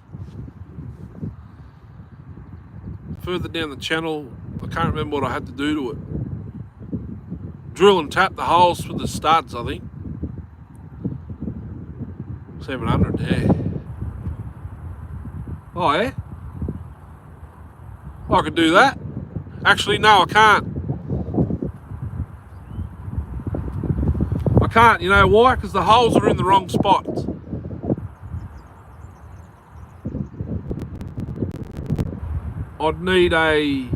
further down the channel. I can't remember what I had to do to it. Drill and tap the holes for the studs, I think. 700, yeah. Oh, yeah? I could do that. Actually, no, I can't. I can't, you know why? Because the holes are in the wrong spots. I'd need a...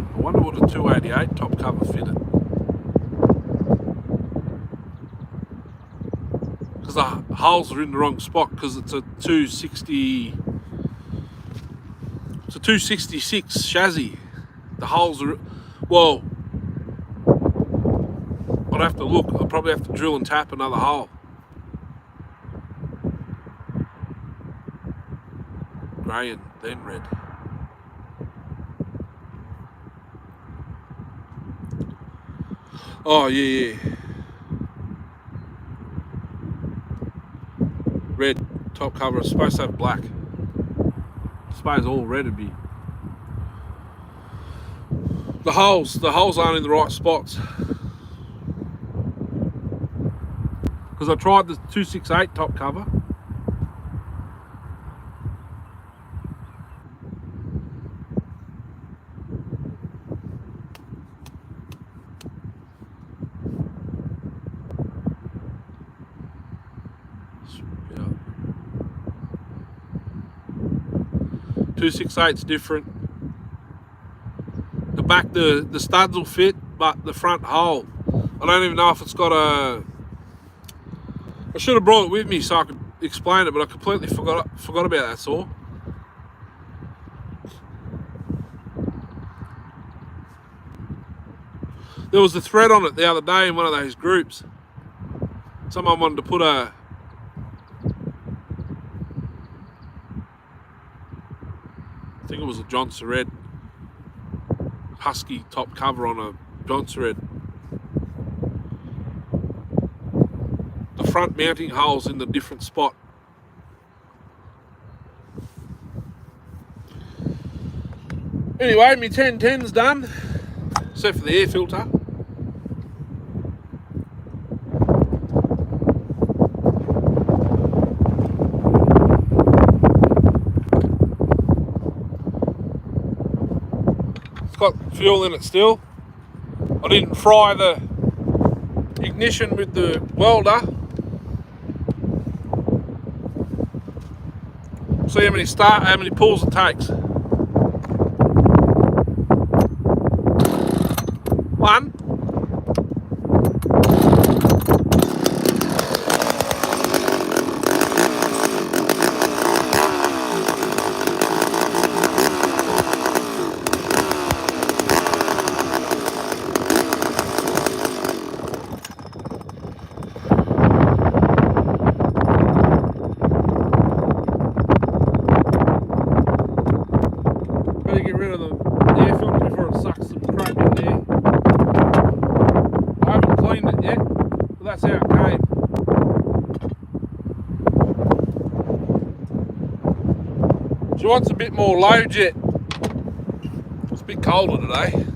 I wonder what a 288 top cover fitted. Because the holes are in the wrong spot because it's a 260... It's a 266 chassis. The holes are... Well, I'd have to look. I'd probably have to drill and tap another hole. Grey and then red. Oh, yeah. Red top cover. It's supposed to have black. I suppose all red would be. The holes aren't in the right spots. Because I tried the 268 top cover. Yeah. 268's different. The back, the studs will fit, but the front hole, I don't even know if it's got a... I should have brought it with me so I could explain it, but I completely forgot about that saw. There was a thread on it the other day in one of those groups. Someone wanted to put a... I think it was a Johnson Red Husky top cover on a Johnson Red. The front mounting holes in the different spot. Anyway, my 1010's done, except for the air filter. It's got fuel in it still. I didn't fry the ignition with the welder. See how many pulls it takes. One. Get rid of the air filter before it sucks some crap in there. I haven't cleaned it yet, but that's how it came. She wants a bit more low jet. It's a bit colder today.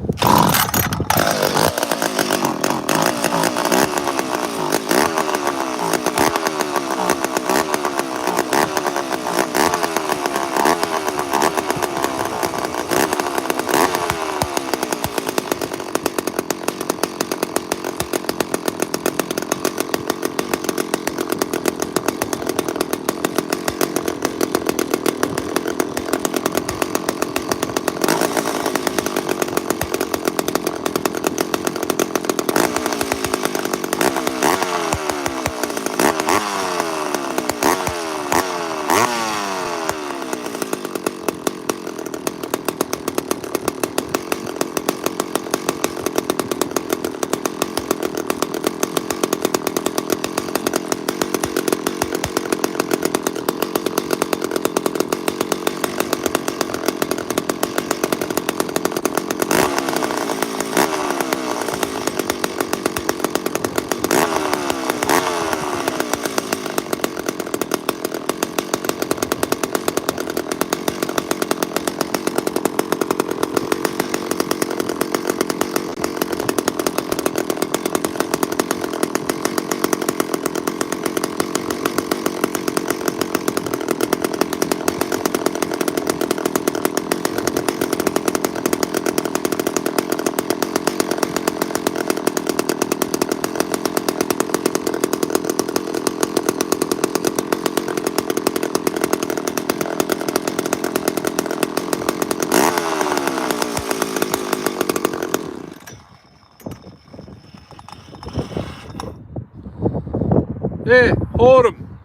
Yeah, hoard 'em.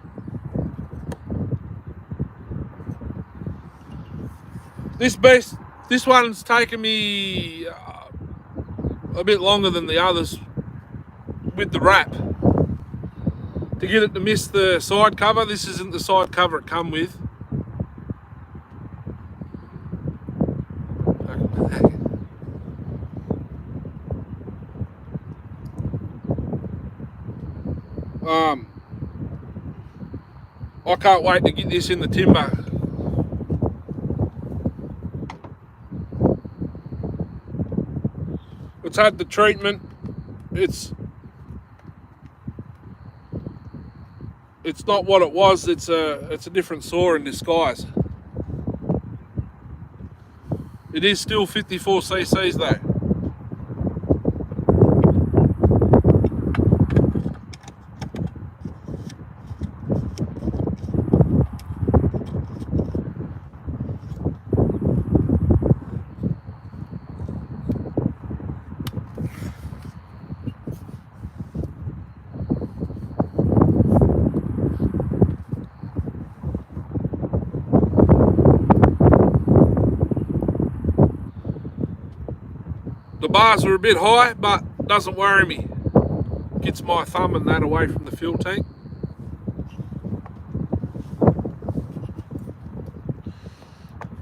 This one's taken me a bit longer than the others with the wrap to get it to miss the side cover. This isn't the side cover it come with. I can't wait to get this in the timber. It's had the treatment. It's not what it was. It's a different saw in disguise. It is still 54 cc's though. The bars are a bit high, but doesn't worry me. Gets my thumb and that away from the fuel tank.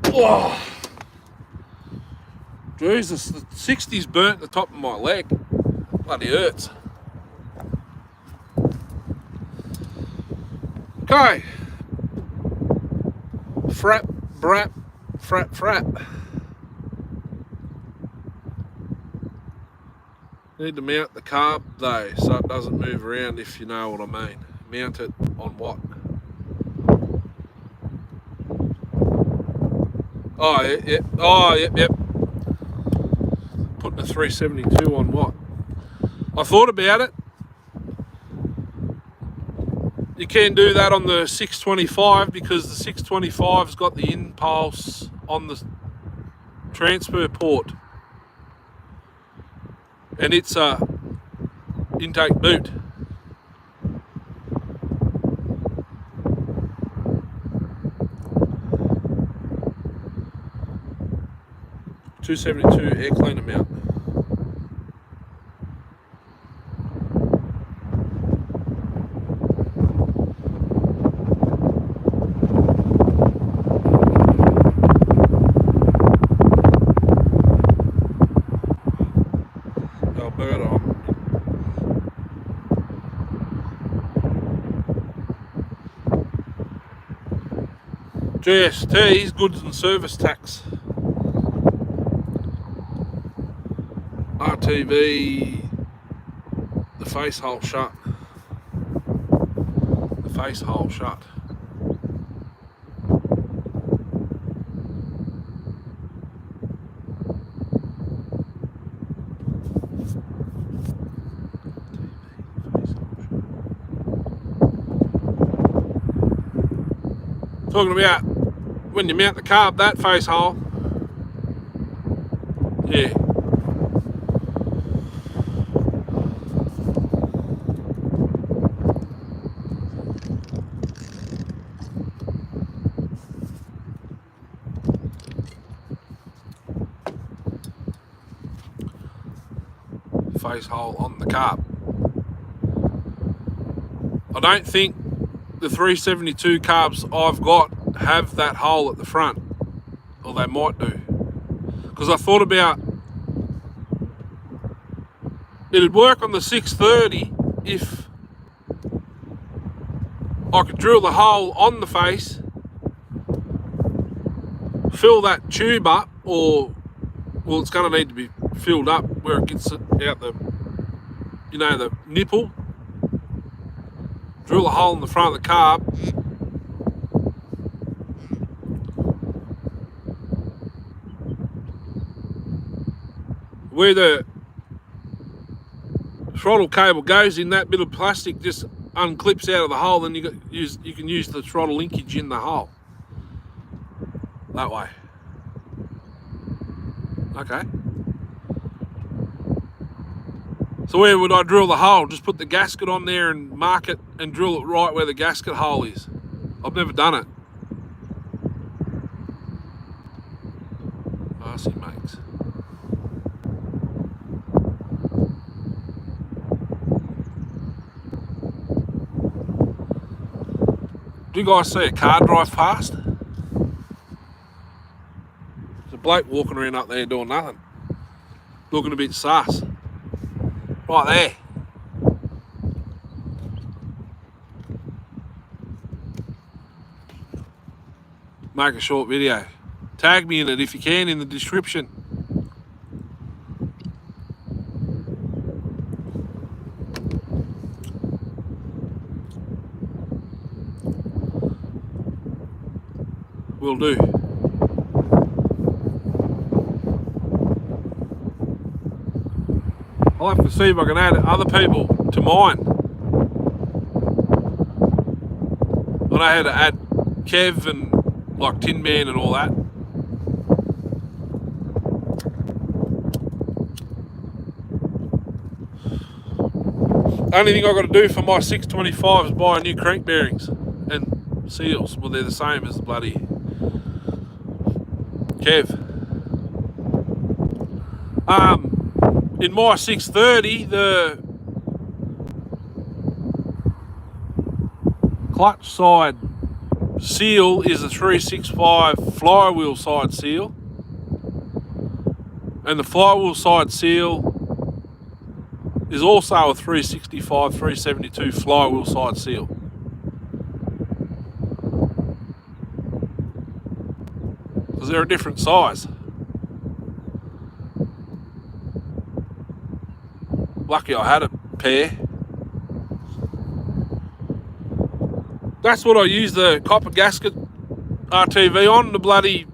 Oh, Jesus, the 60's burnt the top of my leg. Bloody hurts. Okay. Frap, brap, frap, frap. Need to mount the carb though, so it doesn't move around, if you know what I mean. Mount it on what? Oh, yep. Oh, yep. Putting a 372 on what? I thought about it. You can do that on the 625 because the 625's got the impulse on the transfer port. And it's a intake boot. $272 air cleaner mount. GST's goods and service tax. RTV, the face hole shut. The face hole shut. Talking about when you mount the carb, that face hole. Yeah. Face hole on the carb. I don't think the 372 carbs I've got have that hole at the front, or they might do, because I thought about it'd work on the 630 if I could drill the hole on the face, fill that tube up, or well, it's going to need to be filled up where it gets out the, you know, the nipple. Drill a hole in the front of the carb, where the throttle cable goes in, that bit of plastic just unclips out of the hole, and you can use the throttle linkage in the hole that way. Okay. So where would I drill the hole? Just put the gasket on there and mark it and drill it right where the gasket hole is. I've never done it. Arsey makes. Do you guys see a car drive past? There's a bloke walking around up there doing nothing. Looking a bit sus. Right there. Make a short video. Tag me in it if you can in the description. Will do. I'll have to see if I can add other people to mine. I know how to add Kev and like Tin Man and all that. Only thing I've got to do for my 625 is buy new crank bearings and seals. Well, they're the same as the bloody Kev. In my 630, the clutch side seal is a 365 flywheel side seal, and the flywheel side seal is also a 365 372 flywheel side seal. Because they're a different size. Lucky I had a pair. That's what I use the copper gasket RTV on, the bloody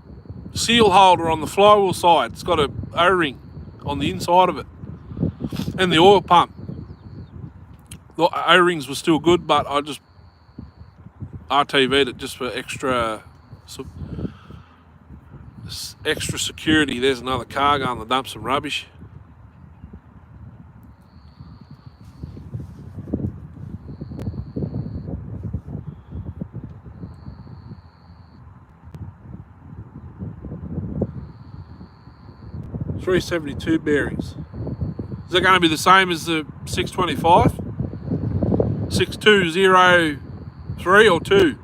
seal holder on the flywheel side. It's got a O-ring on the inside of it. And the oil pump. The O-rings were still good, but I just RTV'd it just for extra security. There's another car going to dump some rubbish. $372 bearings. Is that going to be the same as the 625? 6203 or 2?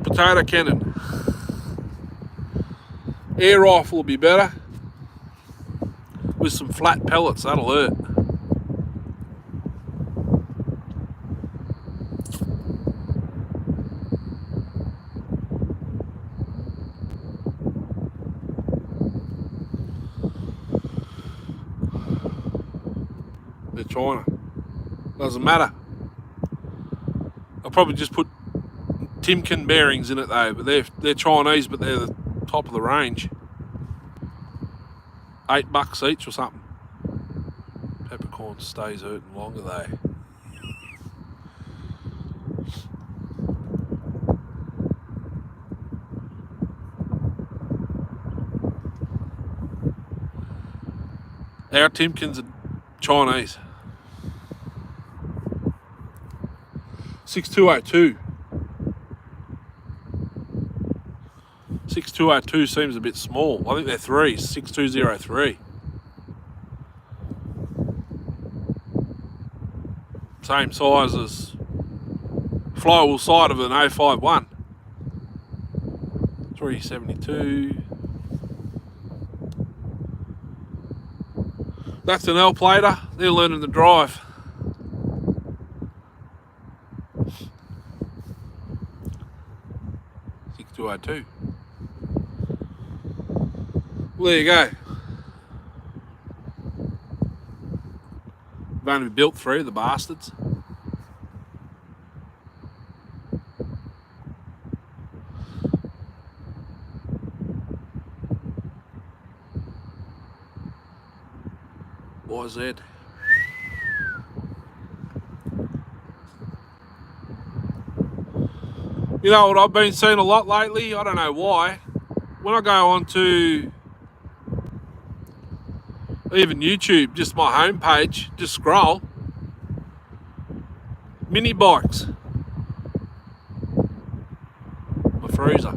Potato cannon. Air rifle will be better. With some flat pellets, that'll hurt. They're China. Doesn't matter. I'll probably just put Timken bearings in it though, but they're Chinese, but they're the top of the range. $8 each or something. Peppercorn stays hurting longer though. Our Timkins are Chinese. 6202. 6202 seems a bit small. I think they're 3s. 6203. Same size as flywheel side of an 051. 372. That's an L-plater. They're learning to drive. $6202. Well, there you go. They've only built 3 of the bastards. YZ. You know what I've been seeing a lot lately? I don't know why. When I go onto Even YouTube, just my homepage, just scroll. Mini bikes. My freezer.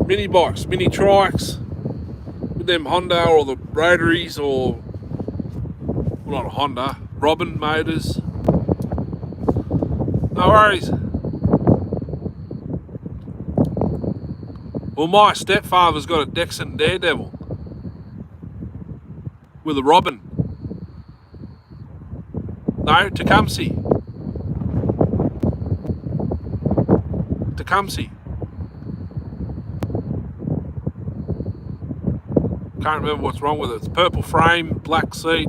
Mini bikes, mini trikes. With them Honda or the rotaries or, well, not a Honda, Robin motors. No worries. Well, my stepfather's got a Dexon Daredevil with a Robin. No, Tecumseh. Can't remember what's wrong with it. It's purple frame, black seat.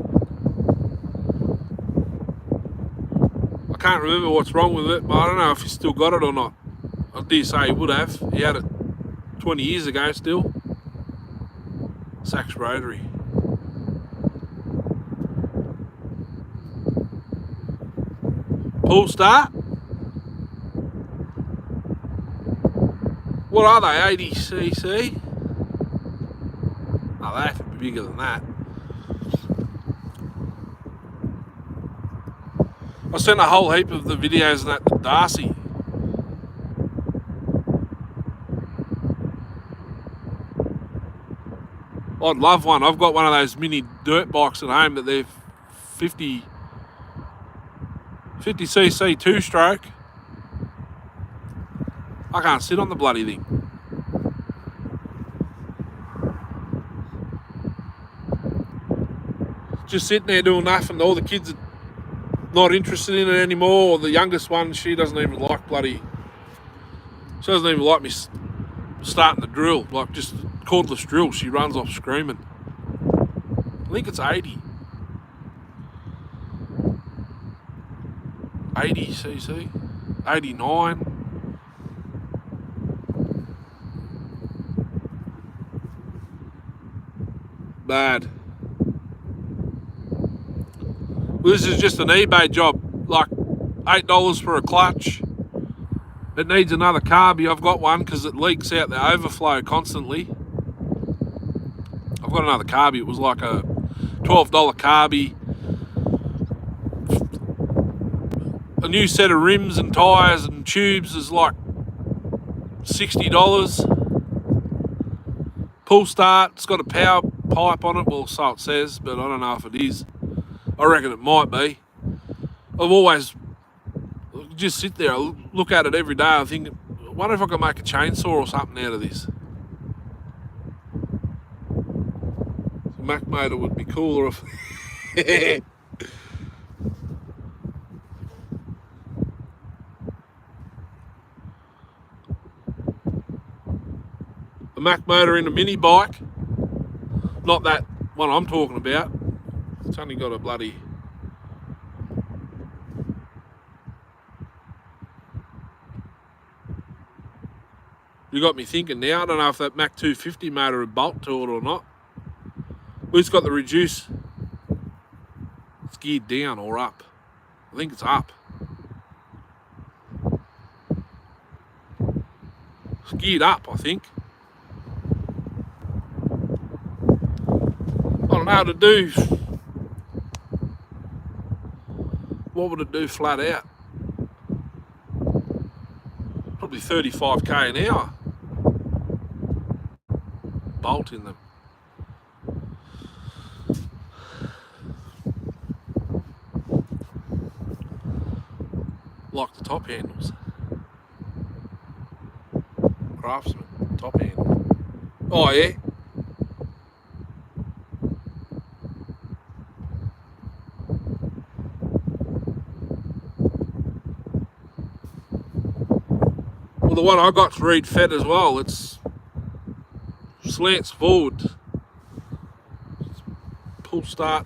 I can't remember what's wrong with it, but I don't know if he's still got it or not. I dare say he would have. He had it 20 years ago still. Sachs rotary. Pull start. What are they, 80cc? Oh, they have to be bigger than that. I sent a whole heap of the videos of that to Darcy. I'd love one. I've got one of those mini dirt bikes at home, but they're 50cc 2-stroke. I can't sit on the bloody thing. Just sitting there doing nothing. All the kids are not interested in it anymore. The youngest one, she doesn't even like me starting the drill, like just cordless drill. She runs off screaming. I think it's 80cc, 89. Bad. Well, this is just an eBay job, like $8 for a clutch. It needs another carby. I've got one because it leaks out the overflow constantly. I've got another carby. It was like a $12 carby. A new set of rims and tyres and tubes is like $60. Pull start. It's got a power pipe on it. Well, so it says, but I don't know if it is. I reckon it might be. I've always just sit there, I look at it every day. I think, I wonder if I could make a chainsaw or something out of this. The Mac motor would be cooler if. A Mac motor in a mini bike, not that one I'm talking about. It's only got a bloody. You got me thinking now. I don't know if that Mac 250 motor would bolt to it or not. Well, it's got the reduce. It's geared down or up. I think it's up. It's geared up, I think. I don't know how to do. What would it do flat out? Probably 35k an hour. Bolt in them. Like the top handles. Craftsman, top handle. Oh yeah. Well, the one I got's reed fed as well. It's slants forward. Pull start.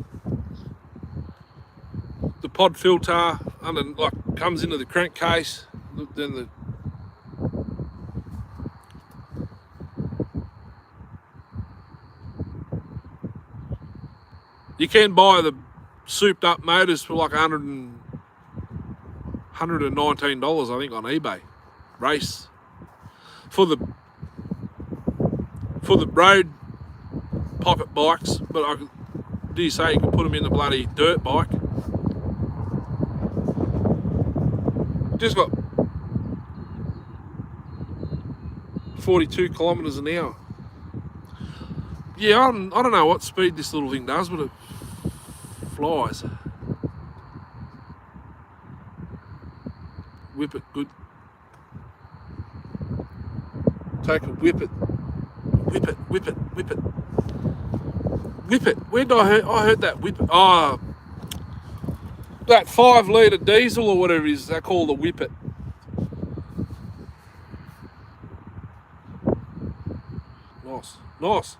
The pod filter under, like, comes into the crankcase. Then you can buy the souped up motors for like $119, I think, on eBay. Race for the road pocket bikes, but do you say you can put them in the bloody dirt bike? Just got 42 kilometres an hour. Yeah, I don't know what speed this little thing does, but it flies. Whip it good. Take a whip it. Whip it, whip it, whip it. Whip it. Where did I heard? I heard that whip it. Oh, that 5 litre diesel or whatever it is, they call the whip it. Nice, nice.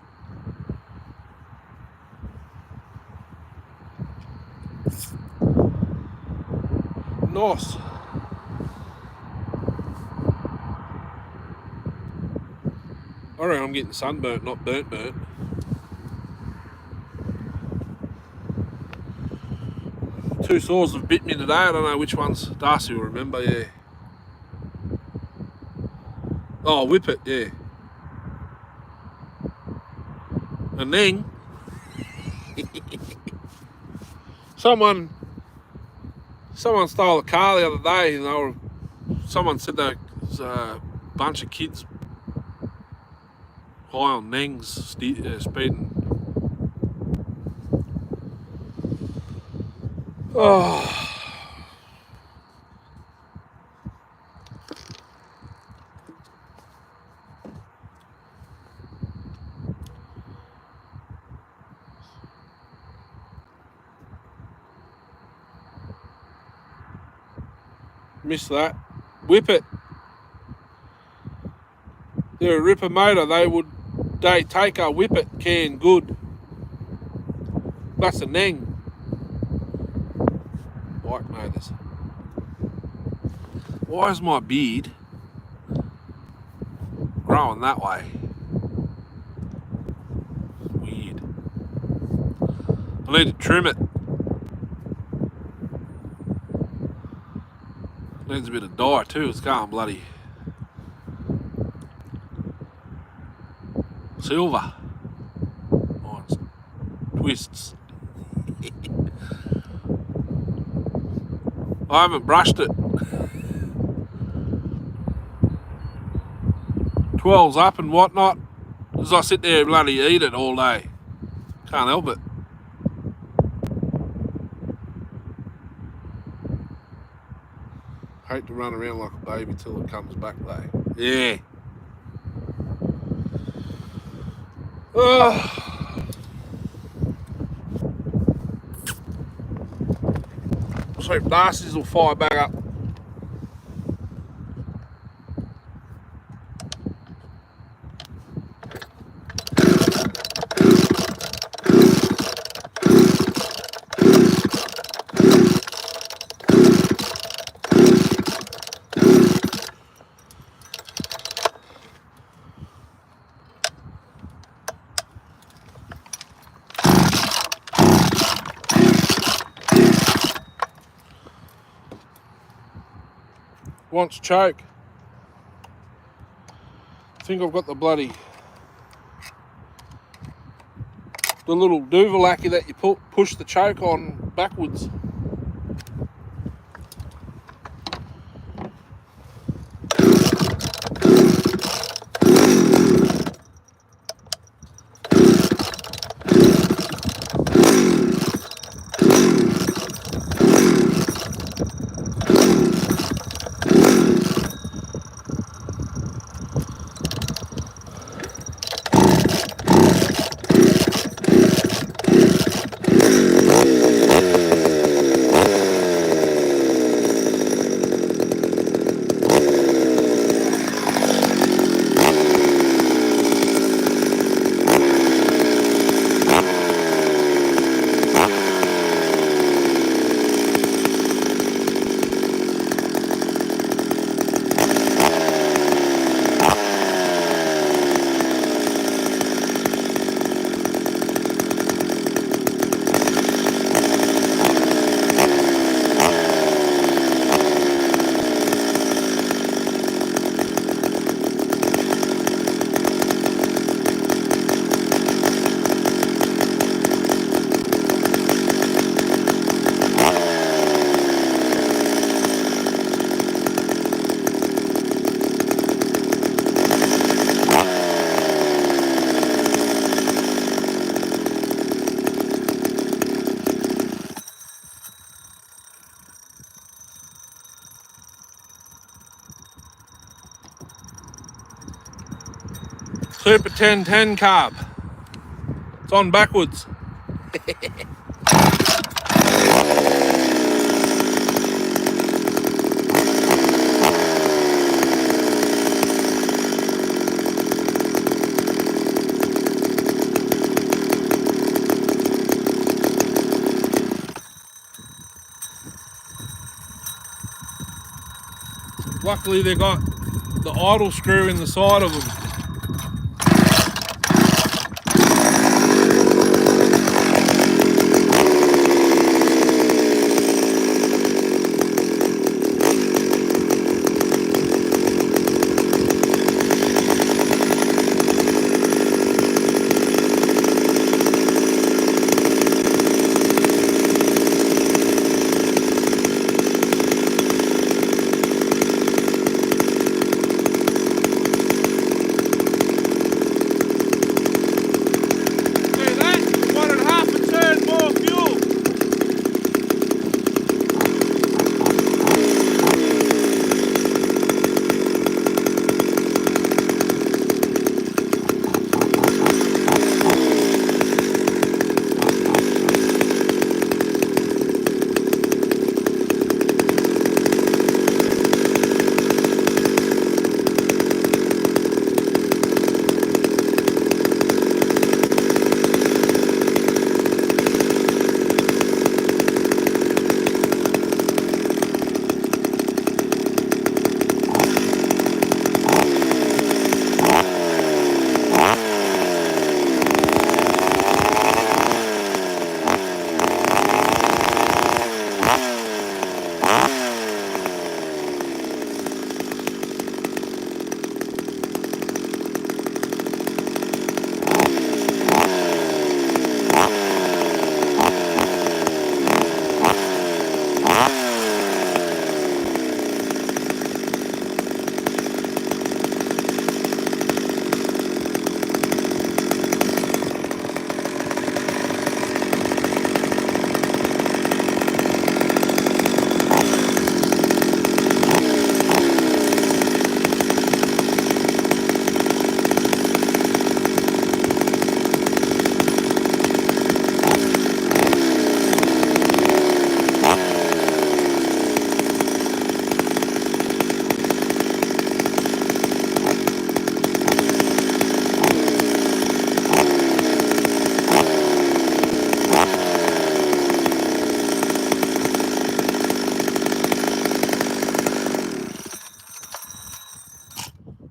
Nice. I reckon I'm getting sunburnt, not burnt. Two saws have bit me today. I don't know which ones. Darcy will remember, yeah. Oh, whip it, yeah. And then someone stole a car the other day, and someone said there was a bunch of kids high on Nengs speeding. Oh. Missed that. Whip it. They're a ripper motor. They take a whip it can good. That's a Neng. Bike motors. Why is my beard growing that way? Weird. I need to trim it. Needs a bit of dye too. It's going bloody silver. Mine's twists. I haven't brushed it. 12's up and whatnot. As I sit there and bloody eat it all day. Can't help it. Hate to run around like a baby till it comes back though. Yeah. So if Darcy's will fire back up. Wants choke. I think I've got the little Duvalaki that you push the choke on backwards. Super 1010 carb. It's on backwards. Luckily they got the idle screw in the side of them.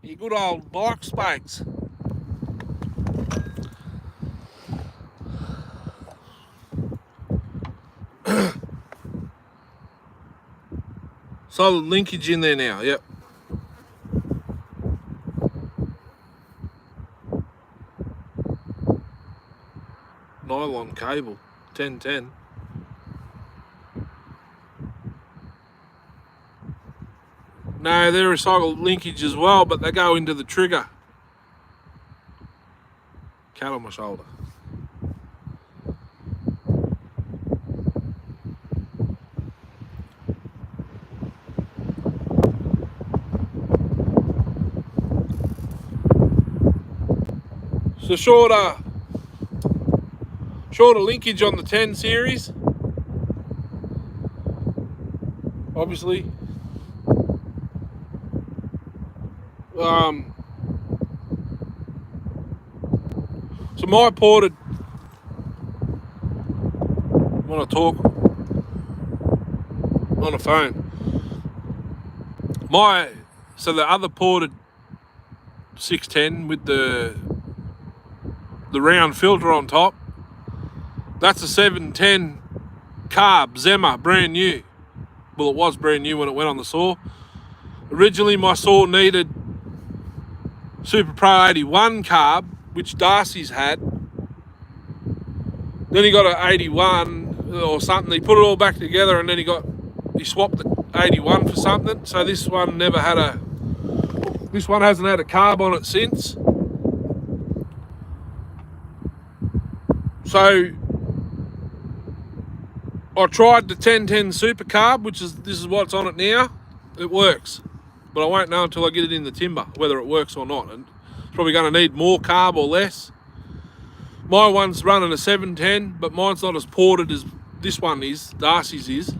Your good old bike spikes. Solid linkage in there now, yep. Nylon cable, 1010. No, they're recycled linkage as well, but they go into the trigger. Cat on my shoulder. So shorter linkage on the 10 series, obviously. So my ported, when I talk on the phone, so the other ported 610 with the round filter on top, that's a 710 carb Zemmer, brand new. Well, it was brand new when it went on the saw. Originally my saw needed Super Pro 81 carb, which Darcy's had. Then he got an 81 or something. He put it all back together, and then he swapped the 81 for something. So this one hasn't had a carb on it since. So I tried the 1010 Super Carb, this is what's on it now. It works, but I won't know until I get it in the timber whether it works or not. And probably going to need more carb or less. My one's running a 710, but mine's not as ported as this one is, Darcy's is.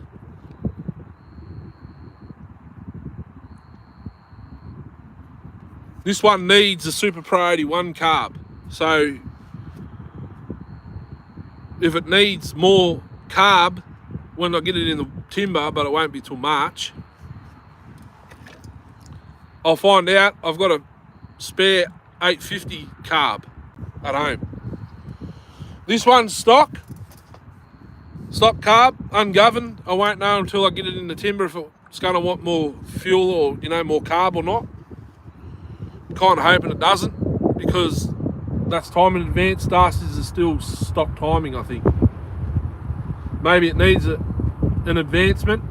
This one needs a Super Pro 81 carb. So if it needs more carb when I get it in the timber, but it won't be till March, I'll find out. I've got a spare 850 carb at home. This one's stock carb, ungoverned. I won't know until I get it in the timber if it's going to want more fuel or, you know, more carb or not. Kind of hoping it doesn't, because that's time in advance. Darcy's is still stock timing, I think. Maybe it needs an advancement.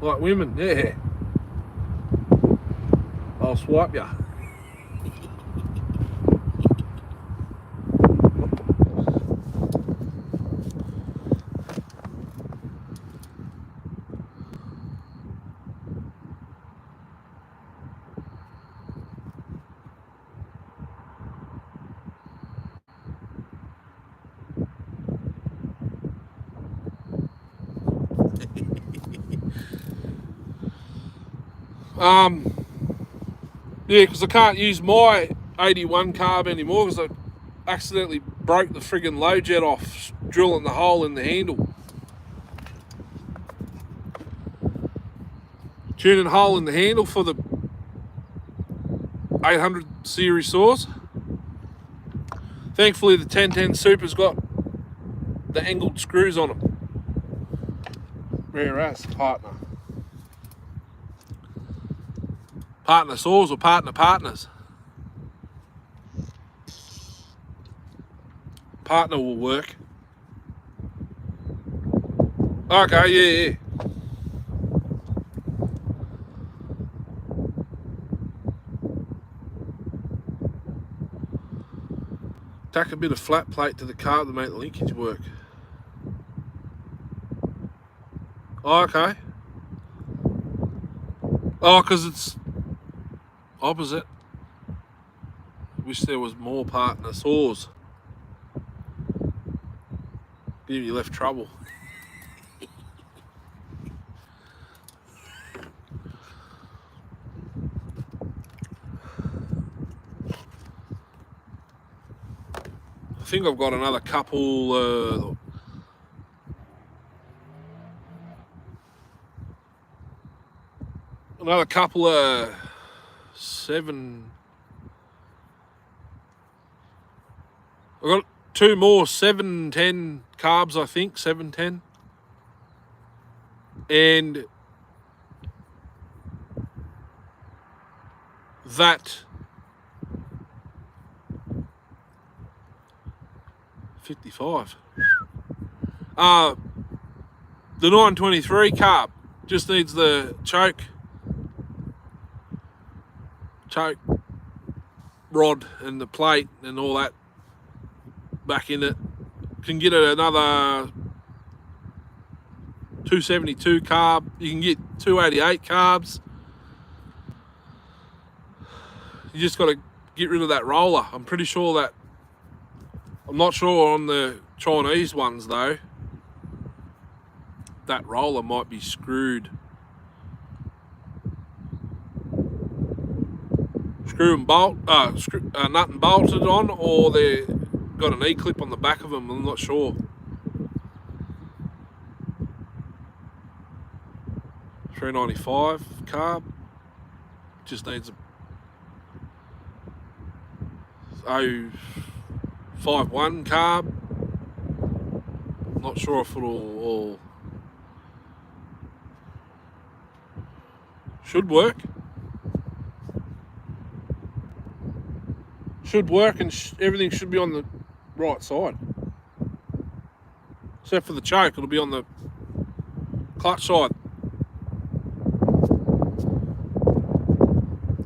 Like women, yeah. I'll swipe ya. Yeah, because I can't use my 81 carb anymore because I accidentally broke the friggin' low jet off drilling the hole in the handle. Tuning hole in the handle for the 800 series saws. Thankfully the 1010 Super's got the angled screws on them. Rare ass partner. Partner saws or partners? Partner will work. Okay, yeah. Tack a bit of flat plate to the carb to make the linkage work. Oh, okay. Oh, because it's opposite. Wish there was more partner saws. Give you left trouble. I think I've got another couple seven. I've got two more 710 carbs, I think, 710. And that 55. The 923 carb just needs the choke rod and the plate and all that back in it. Can get another 272 carb. You can get 288 carbs. You just got to get rid of that roller. I'm pretty sure that, I'm not sure on the Chinese ones though, that roller might be screwed. Screw and bolt, nut and bolted on, or they got an E-clip on the back of them. I'm not sure. $3.95 carb. Just needs a 051 carb. Not sure if it'll should work. Should work, and everything should be on the right side. Except for the choke, it'll be on the clutch side.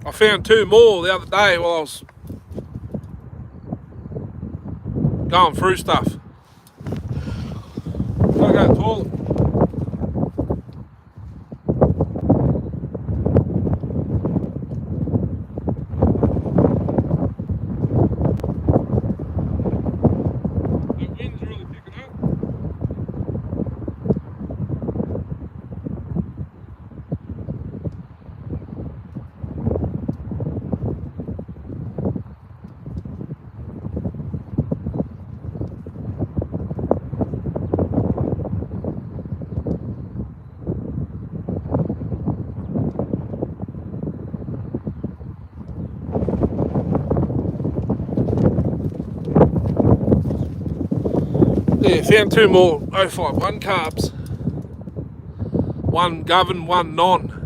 I found two more the other day while I was going through stuff. Gotta go to the toilet. Yeah, found two more 051 carbs. One govern, one non.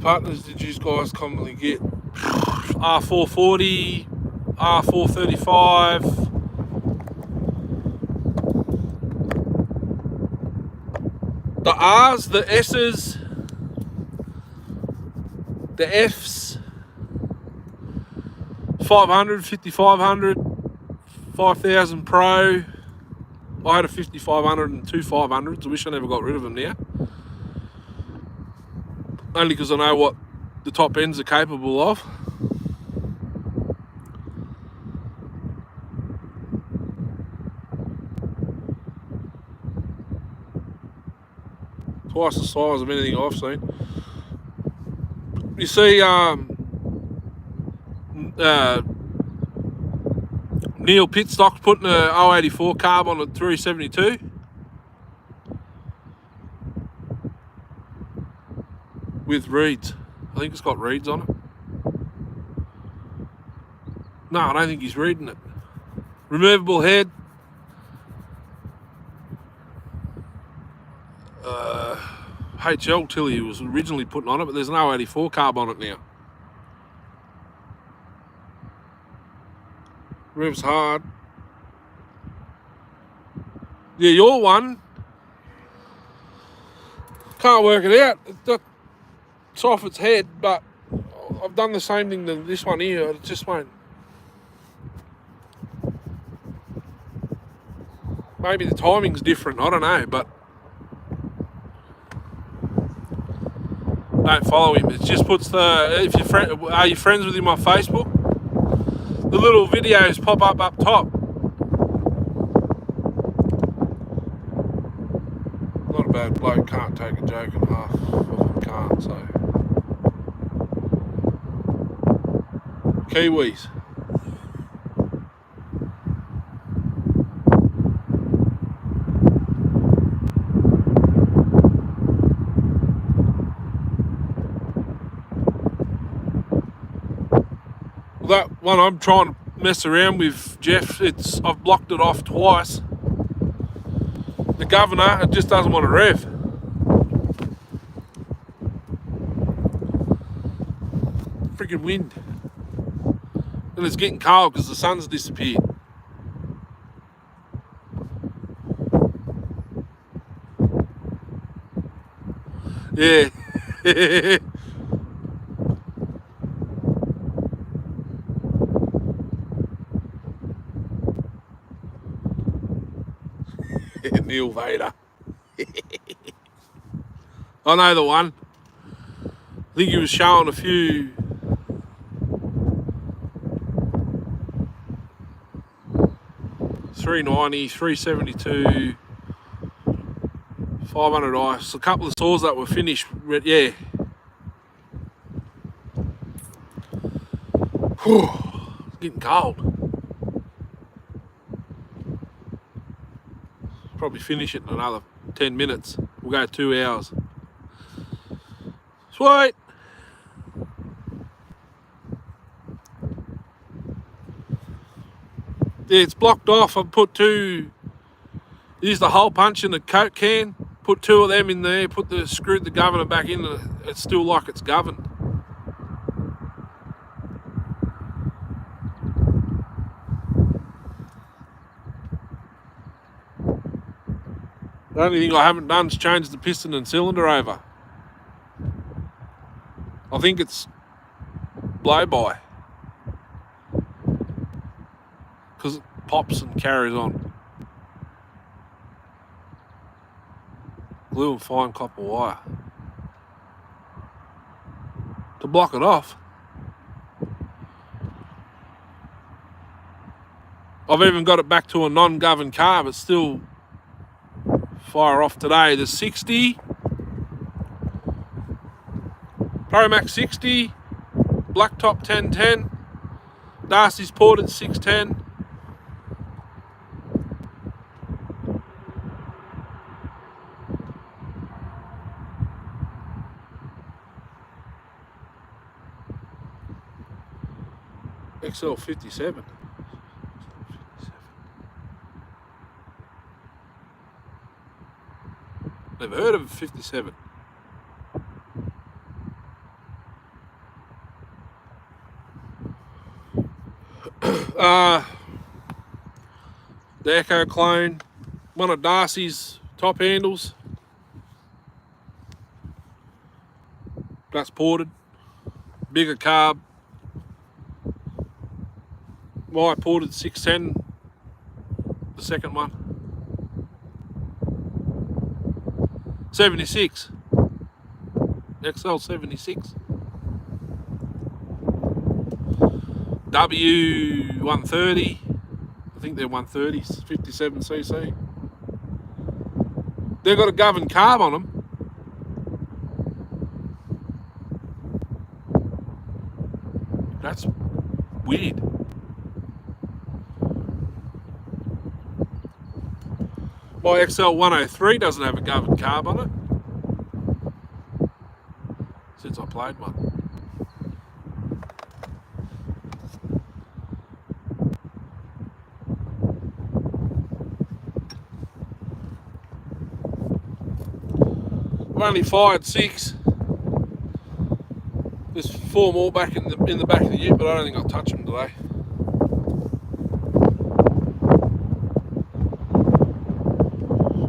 Partners did you guys commonly get? R440, R435. The R's, the S's, the F's, 500, 5500, 5000 Pro. I had a 5500 and two 500s. I wish I never got rid of them now. Only because I know what the top ends are capable of. Twice the size of anything I've seen. You see, Neil Pitstock's putting a 084 carb on a 372. With reeds. I think it's got reeds on it. No, I don't think he's reading it. Removable head. HL Tilly was originally putting on it, but there's an 084 carb on it now. Revs hard. Yeah, your one. Can't work it out. It's off its head, but I've done the same thing to this one here. It just won't. Maybe the timing's different. I don't know, but don't follow him. It just puts if you're are you friends with him on Facebook? The little videos pop up top. Not a bad bloke. Can't take a joke and half of them can't. So Kiwis. That one I'm trying to mess around with, Jeff, I've blocked it off twice. The governor, it just doesn't want to rev. Freaking wind. And it's getting cold because the sun's disappeared. Yeah. Neil Vader. I know the one. I think he was showing a few. $390, $372, 500 ice. A couple of saws that were finished. Yeah. It's getting cold. Probably finish it in another 10 minutes. We'll go 2 hours. Sweet. Yeah, it's blocked off. I put used the hole punch in the Coke can, put 2 of them in there, screwed the governor back in, and it's still like it's governed. The only thing I haven't done is change the piston and cylinder over. I think it's blow-by. Because it pops and carries on. Glue and fine copper wire. To block it off. I've even got it back to a non-governed carb. It's still fire off today. The 60, Pro Max 60, Blacktop 1010, Darcy's Port at 610. XL 57. Never heard of 57. The Echo clone, one of Darcy's top handles. That's ported. Bigger carb. My ported 610, the second one. 76. XL 76. W130. I think they're 130s, 57cc. They've got a governed carb on them. That's weird. My XL 103 doesn't have a governed carb on it. Since I played one. I've only fired 6. There's 4 more back in the back of the ute, but I don't think I'll touch them today.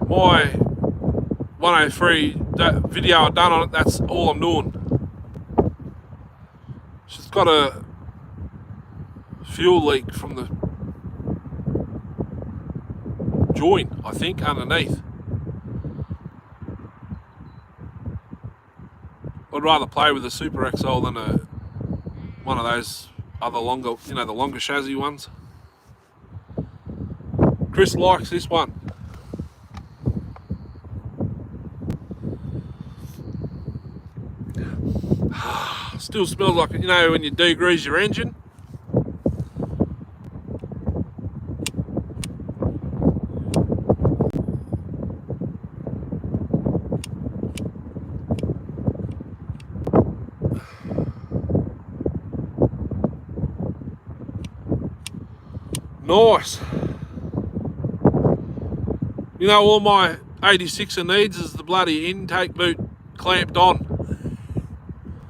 My 103 that video I've done on it, that's all I'm doing. She's got a fuel leak from the joint, I think, underneath. I'd rather play with a Super XL than one of those other longer, the longer chassis ones. Chris likes this one. Still smells like, when you degrease your engine. Nice. All my 86er needs is the bloody intake boot clamped on.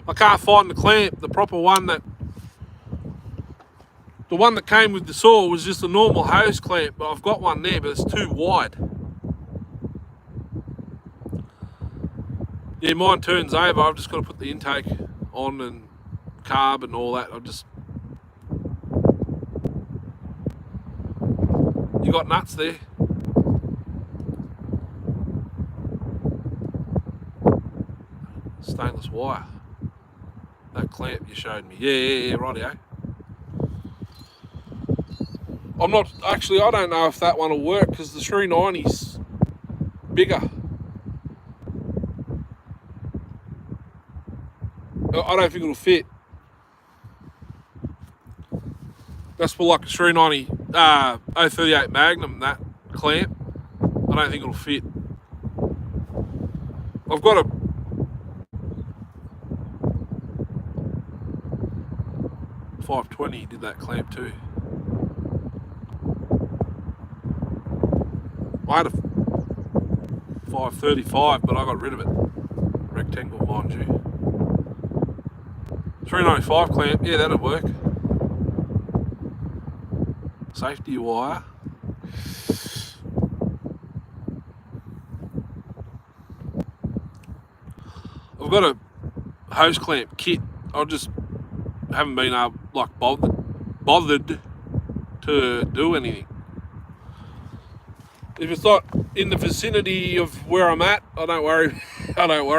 I can't find the clamp, the proper one. The one that came with the saw was just a normal hose clamp, but I've got one there, but it's too wide. Yeah, mine turns over. I've just got to put the intake on and carb and all that. You got nuts there. Stainless wire. That clamp you showed me. Yeah, rightio. I don't know if that one will work because the 390's bigger. I don't think it'll fit. That's for like a 390 038 Magnum, that clamp. I don't think it'll fit. I've got a .520 did that clamp too. I had a 535, but I got rid of it. Rectangle, mind you. 395 clamp, yeah, that'll work. Safety wire. I've got a hose clamp kit. I just haven't been bothered to do anything. If it's not in the vicinity of where I'm at, I don't worry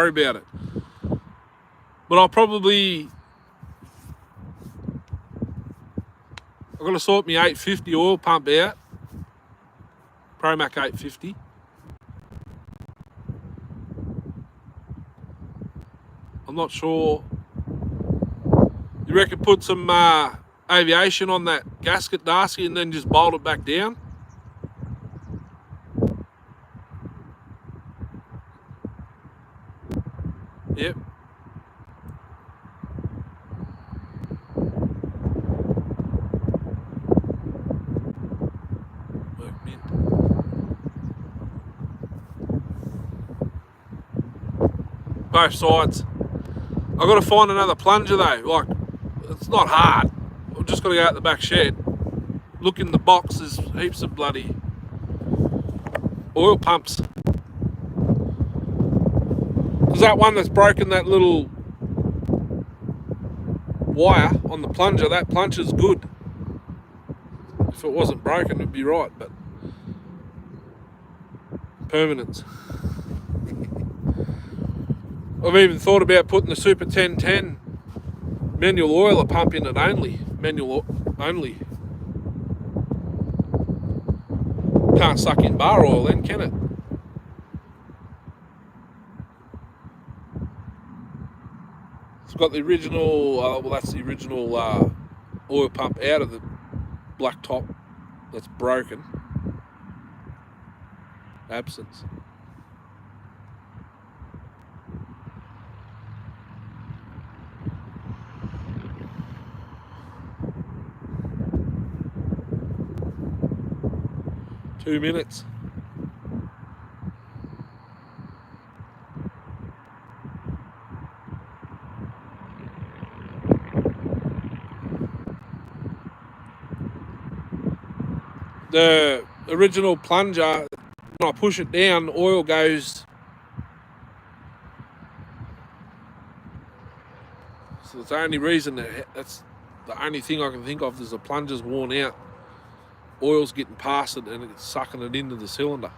about it. But I've got to sort my 850 oil pump out. Promac 850. I'm not sure. You reckon put some aviation on that gasket, Darcy, and then just bolt it back down? Yep. both sides. I've got to find another plunger though. Like, it's not hard. I've just got to go out the back shed. Look in the box, there's heaps of bloody oil pumps. Because that one that's broken, that little wire on the plunger, that plunger's good. If it wasn't broken, it'd be right, but permanence. I've even thought about putting the Super 1010 manual oiler pump in it only. Manual only. Can't suck in bar oil then, can it? It's got the original, well that's the original oil pump out of the black top that's broken. Absence. Two minutes. The original plunger, when I push it down, oil goes. So it's the only reason that's the only thing I can think of is the plunger's worn out. Oil's getting past it and it's sucking it into the cylinder.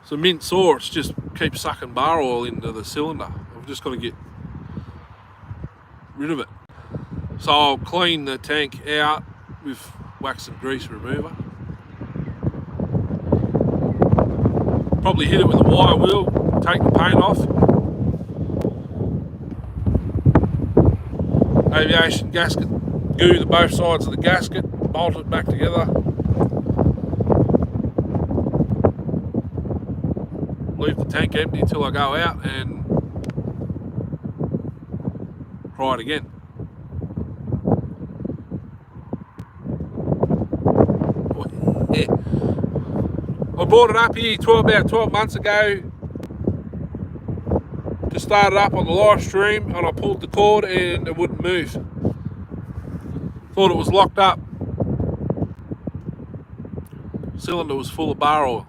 So mint sore, it's just keeps sucking bar oil into the cylinder. I've just got to get rid of it. So I'll clean the tank out with wax and grease remover. Probably hit it with a wire wheel, take the paint off. Aviation gasket, glue the both sides of the gasket, bolt it back together. Leave the tank empty until I go out and try it again. I brought it up here about 12 months ago. Just started up on the live stream and I pulled the cord and it wouldn't move. Thought it was locked up. Cylinder was full of bar oil.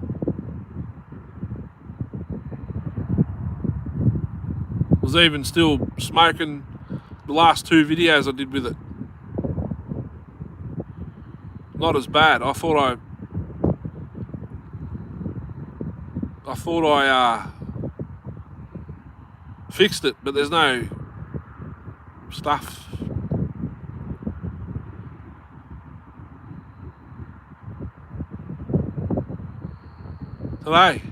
Was even still smoking the last two videos I did with it. Not as bad. I thought I fixed it, but there's no stuff. Today.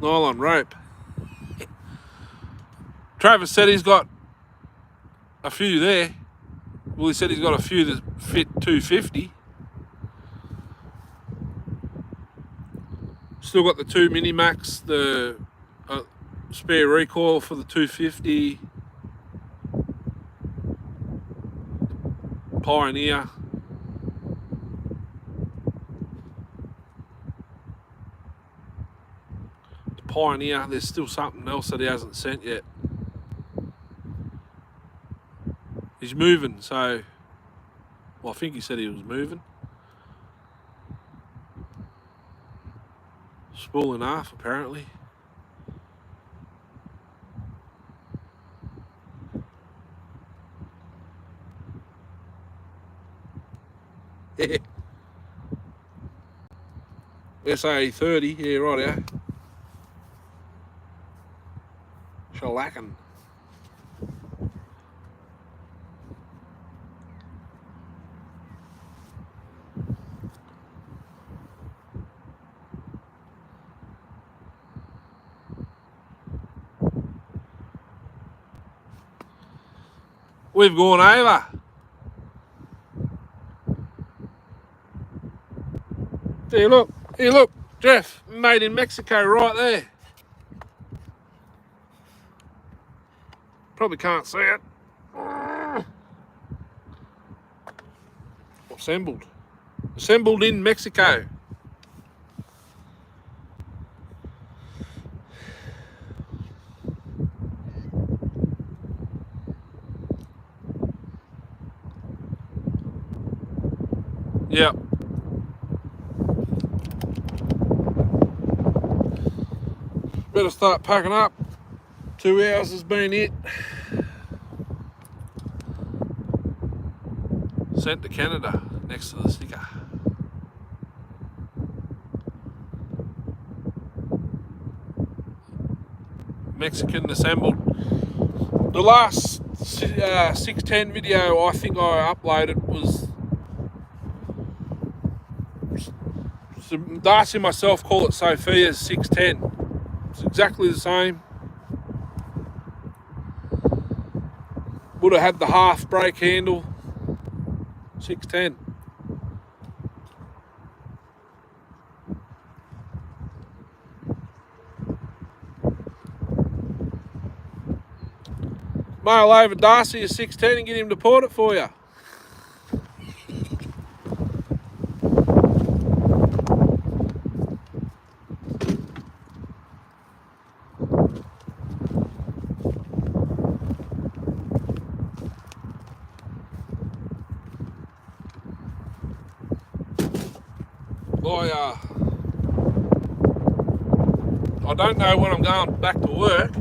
Nylon rope. Travis said he's got a few there. Well, he said he's got a few that fit 250. Still got the 2 Mini Max, the spare recoil for the 250. Pioneer. The Pioneer, there's still something else that he hasn't sent yet. He's moving, so, well, I think he said he was moving. Spool in half, apparently. SA30, yeah, right, yeah. Shellacking. We've gone over. Here look, Jeff, made in Mexico right there. Probably can't see it. Assembled. Assembled in Mexico. Yep. Better start packing up. 2 hours has been it. Sent to Canada next to the sticker. Mexican assembled. The last 610 video I think I uploaded was Darcy and myself call it Sophia's 610. It's exactly the same. Would have had the half brake handle. 610. Mail over Darcy a 610 and get him to port it for you. I don't know when I'm going back to work.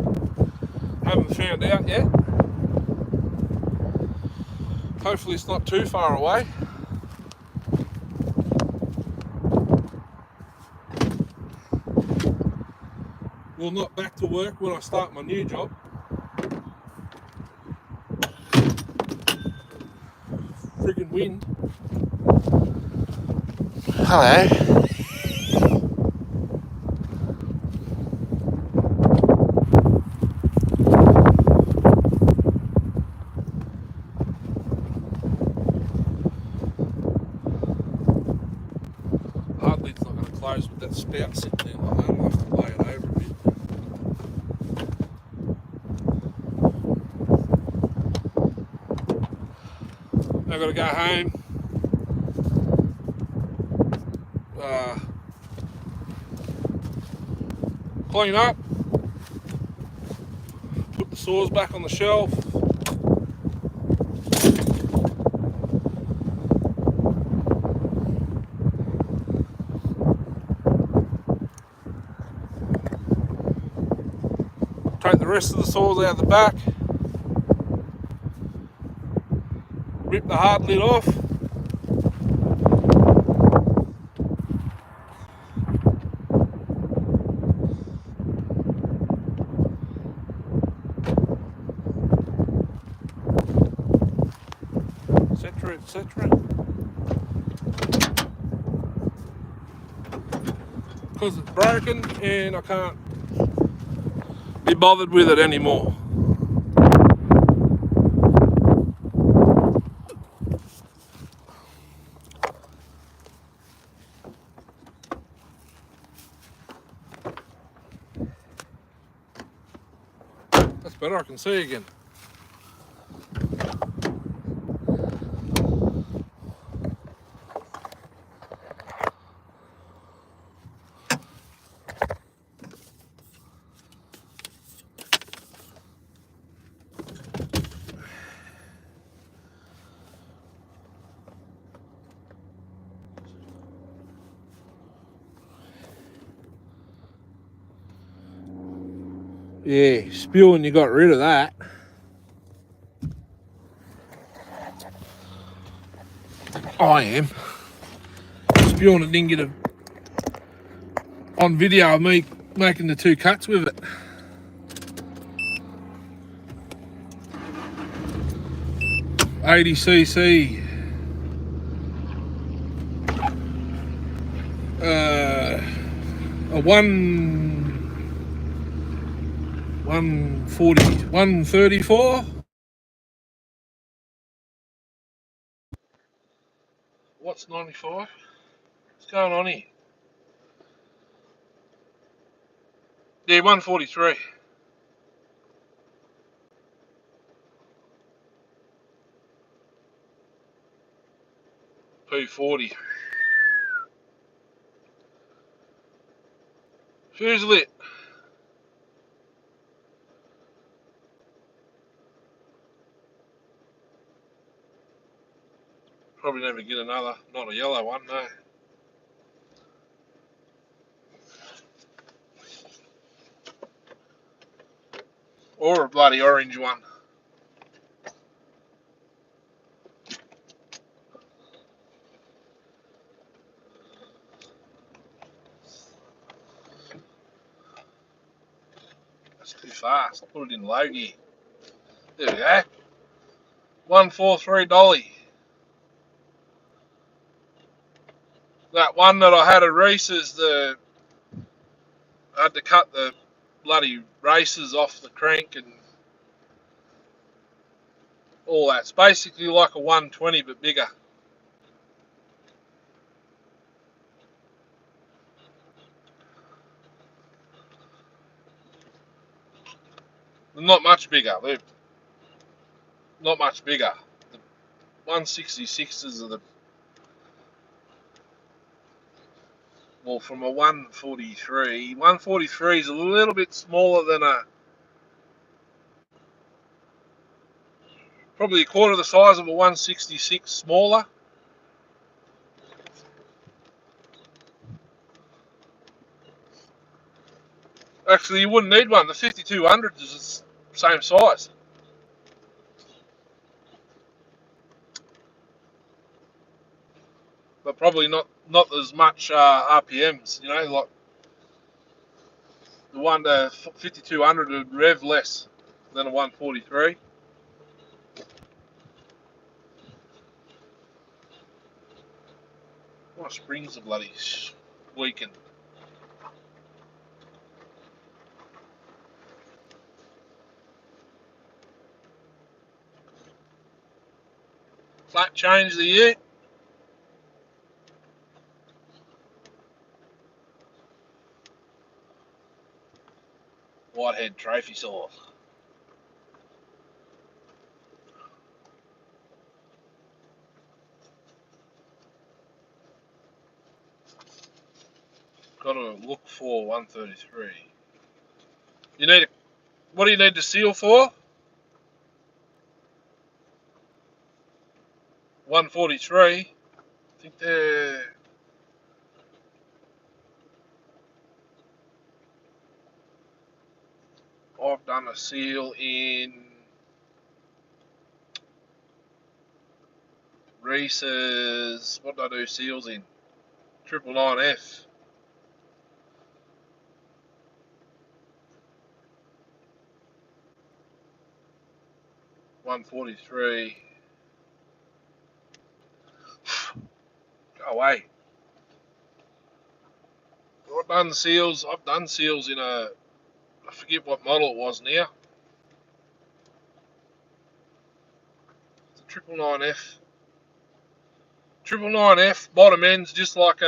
Haven't found out yet. Hopefully it's not too far away. Well, not back to work when I start my new job. Friggin' wind. Hello. Hardly's not going to close with that spout sitting there like that. I'll have to lay it over a bit. I've got to go home. Clean up. Put the saws back on the shelf. Take the rest of the saws out the back. Rip the hard lid off. Etc. Because it's broken and I can't be bothered with it anymore. That's better, I can see again. Yeah, spewing, you got rid of that. I am. Spewing, it didn't get on video of me making the 2 cuts with it. $80cc. A 140, 134. What's 95? What's going on here? Yeah, 143. P40. Fuse lit. Probably never get another, not a yellow one, no. Or a bloody orange one. That's too fast. Put it in low gear. There we go. 143 dolly. That one that I had at Reese's, I had to cut the bloody races off the crank and all that. It's basically like a 120 but bigger. They're not much bigger. They're not much bigger. The 166s are the, well, from a 143. 143 is a little bit smaller than probably a quarter the size of a 166 smaller. Actually, you wouldn't need one. The 5200 is the same size. But probably not as much RPMs, you know, like the one to 5200 would rev less than a 143. My springs are bloody weakened. Flat change the year. Whitehead trophy saw. Got to look for 133. You need what do you need to seal for? 143. I think I've done a seal in Reese's. What did I do seals in? 999F. 143. Go away. I've done seals in a, I forget what model it was now. It's a 999F. 999F, bottom end's just like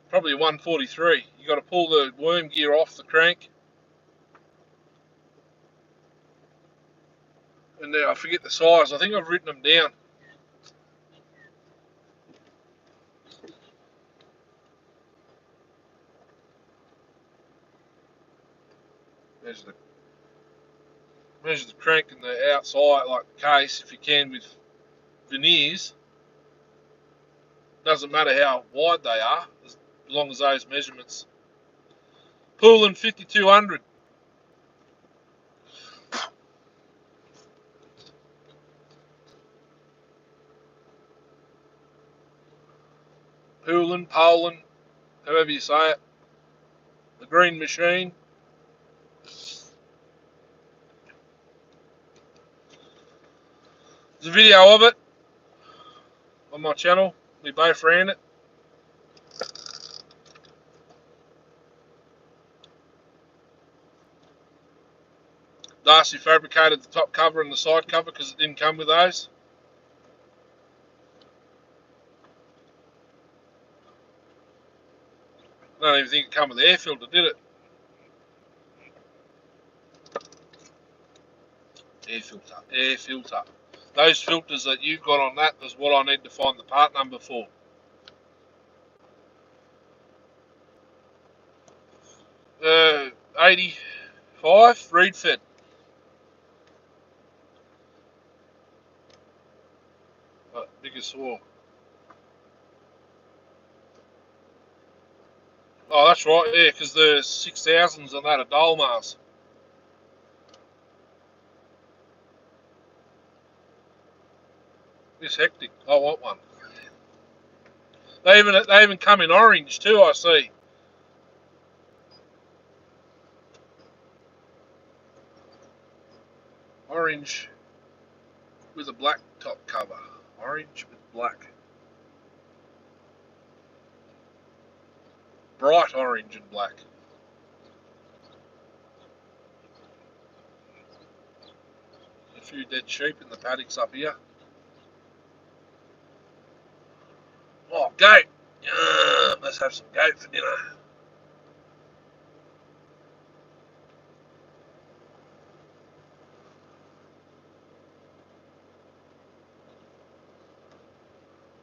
probably a 143. You got to pull the worm gear off the crank. And I forget the size. I think I've written them down. Measure the crank and the outside, like the case, if you can, with veneers. Doesn't matter how wide they are, as long as those measurements. Poolin 5200. Poolin, however you say it. The green machine. There's a video of it on my channel. We both ran it. Darcy fabricated the top cover and the side cover because it didn't come with those. I don't even think it came with the air filter, did it? Air filter. Those filters that you've got on that is what I need to find the part number for. 85 reed fed. Biggest saw. Oh, that's right, yeah, because the 6000s on that are Dolmars. It's hectic. I want one. They even come in orange too, I see. Orange with a black top cover. Orange with black. Bright orange and black. A few dead sheep in the paddocks up here. Oh, goat. Let's have some goat for dinner.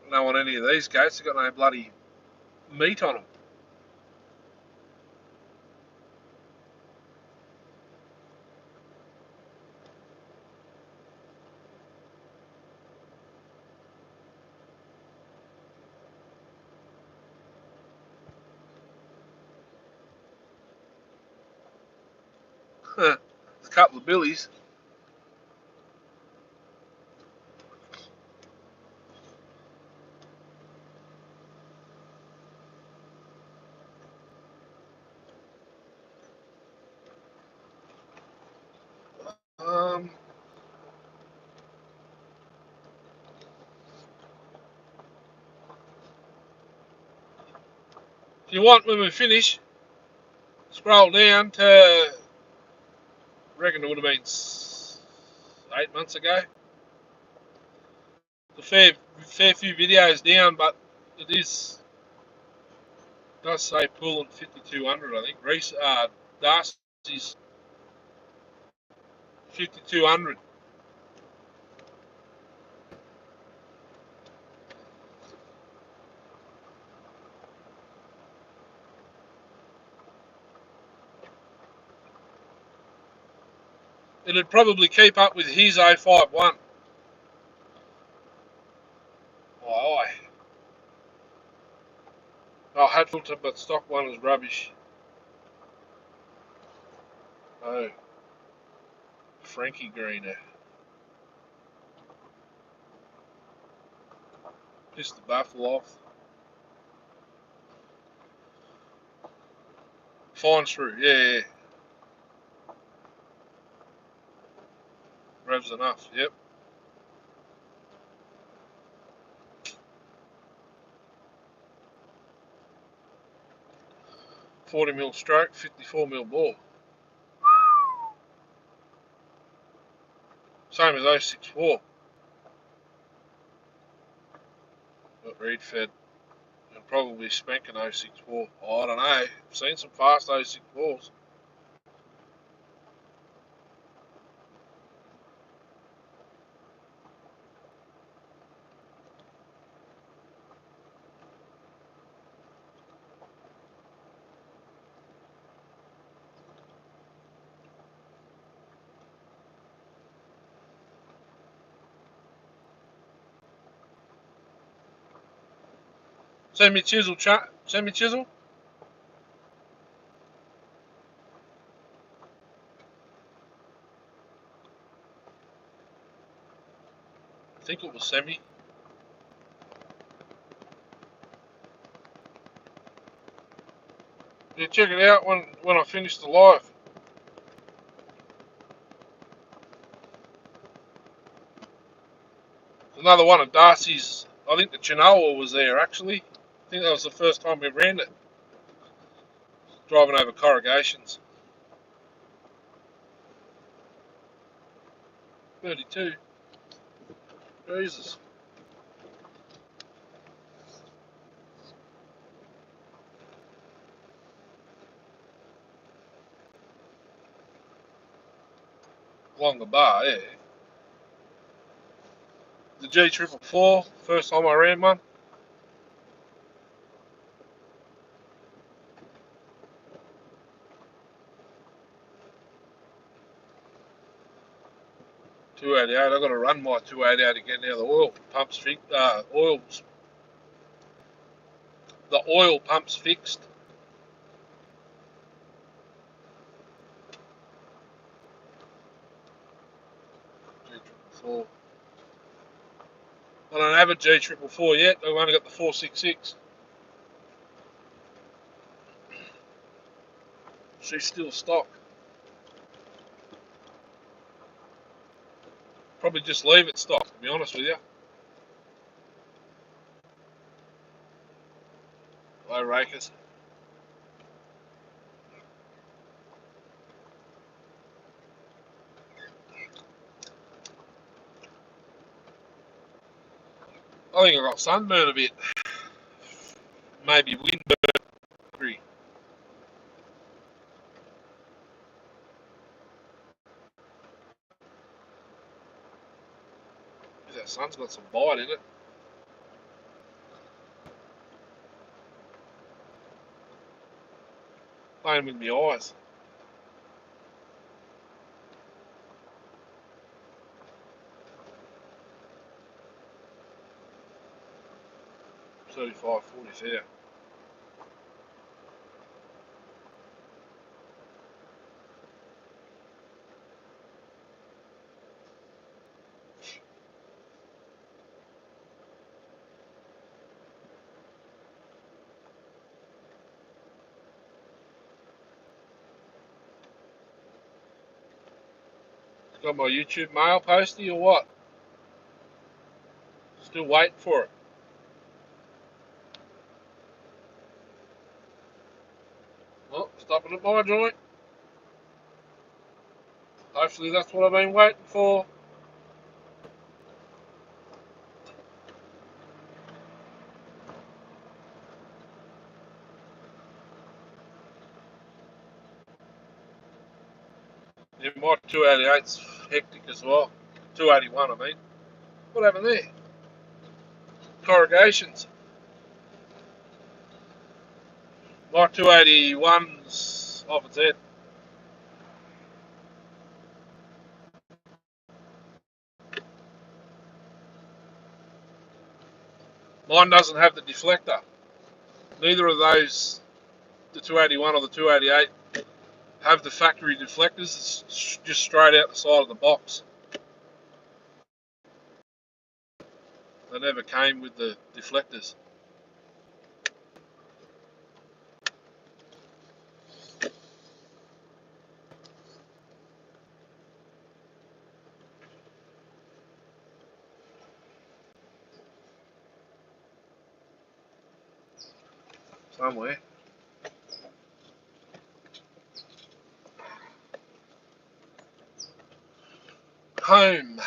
I don't want any of these goats. They've got no bloody meat on them. There's a couple of billies. If you want, when we finish, scroll down to, I reckon it would have been 8 months ago. A fair few videos down, but it does say pulling 5200. I think Darcy's 5200. It'd probably keep up with his 051. Oh, had filter, but stock one is rubbish. Oh, Frankie Greener. Pissed the baffle off. Fine through, yeah. Revs enough, yep. 40mm stroke, 54mm bore. Same as 064. But reed fed. And probably spanking 064. Oh, I don't know. I've seen some fast 064s. Send me chisel, chat. Send me chisel. I think it was semi. Yeah, check it out when I finish the live. Another one of Darcy's. I think the Chinoa was there actually. I think that was the first time we ran it. Driving over corrugations. 32. Jesus. Along the bar, yeah. The G444, first time I ran one. .288. I've got to run my 288 again now. The oil pumps fixed. The oil pumps fixed. G444. I don't have a G444 yet. I've only got the 466. She's still stock. Probably just leave it stock, to be honest with you. Low rakers. I think I got sunburn a bit. Maybe windburn. That sun's got some bite in it. Playing with my eyes. $35.40 there. Got my YouTube mail posty or what? Still waiting for it. Well, stopping at my joint. Hopefully that's what I've been waiting for. Yeah, my 288's hectic as well. 281, I mean. What happened there? Corrugations. My 281's off its head. Mine doesn't have the deflector. Neither of those, the 281 or the 288, have the factory deflectors. It's just straight out the side of the box. They never came with the deflectors. Somewhere. Home.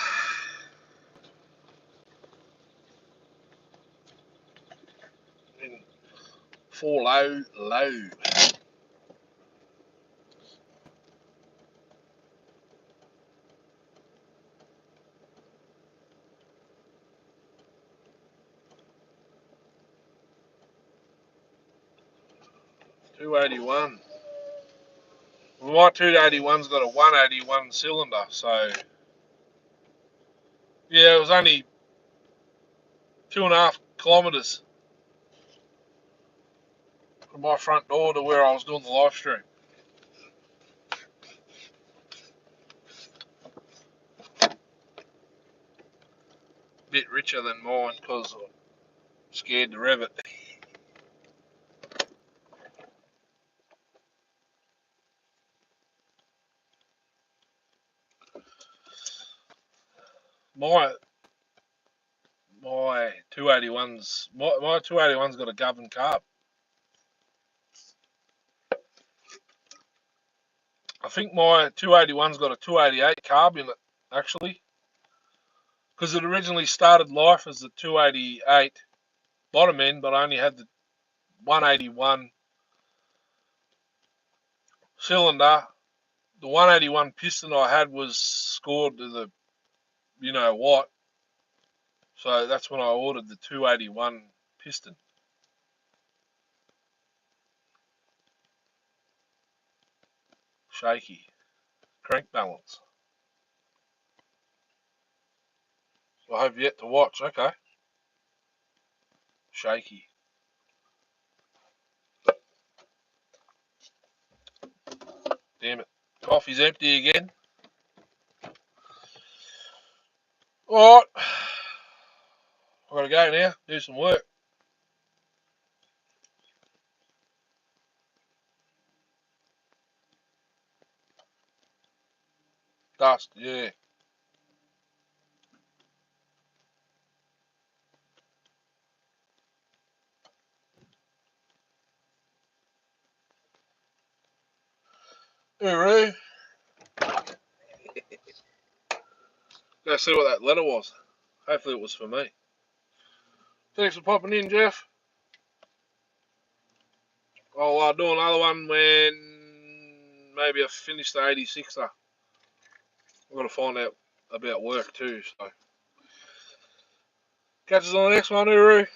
In 4 low. .281. Well, my 281's got a 181 cylinder, so yeah, it was only 2.5 kilometres from my front door to where I was doing the live stream. Bit richer than mine because I'm scared to rev it. My 281's got a governed carb. I think my 281's got a 288 carb in it, actually, because it originally started life as a 288 bottom end, but I only had the 181 cylinder. The 181 piston I had was scored to the you know what, So that's when I ordered the 281 piston. Shaky. Crank balance. So I have yet to watch. Okay. Shaky. Damn it. Coffee's empty again. Alright. I've got to go now. Do some work. Dust, yeah. Hooroo. Go see what that letter was. Hopefully it was for me. Thanks for popping in, Jeff. I'll do another one when maybe I finish the 86er. I've got to find out about work too. So catch us on the next one, Uru.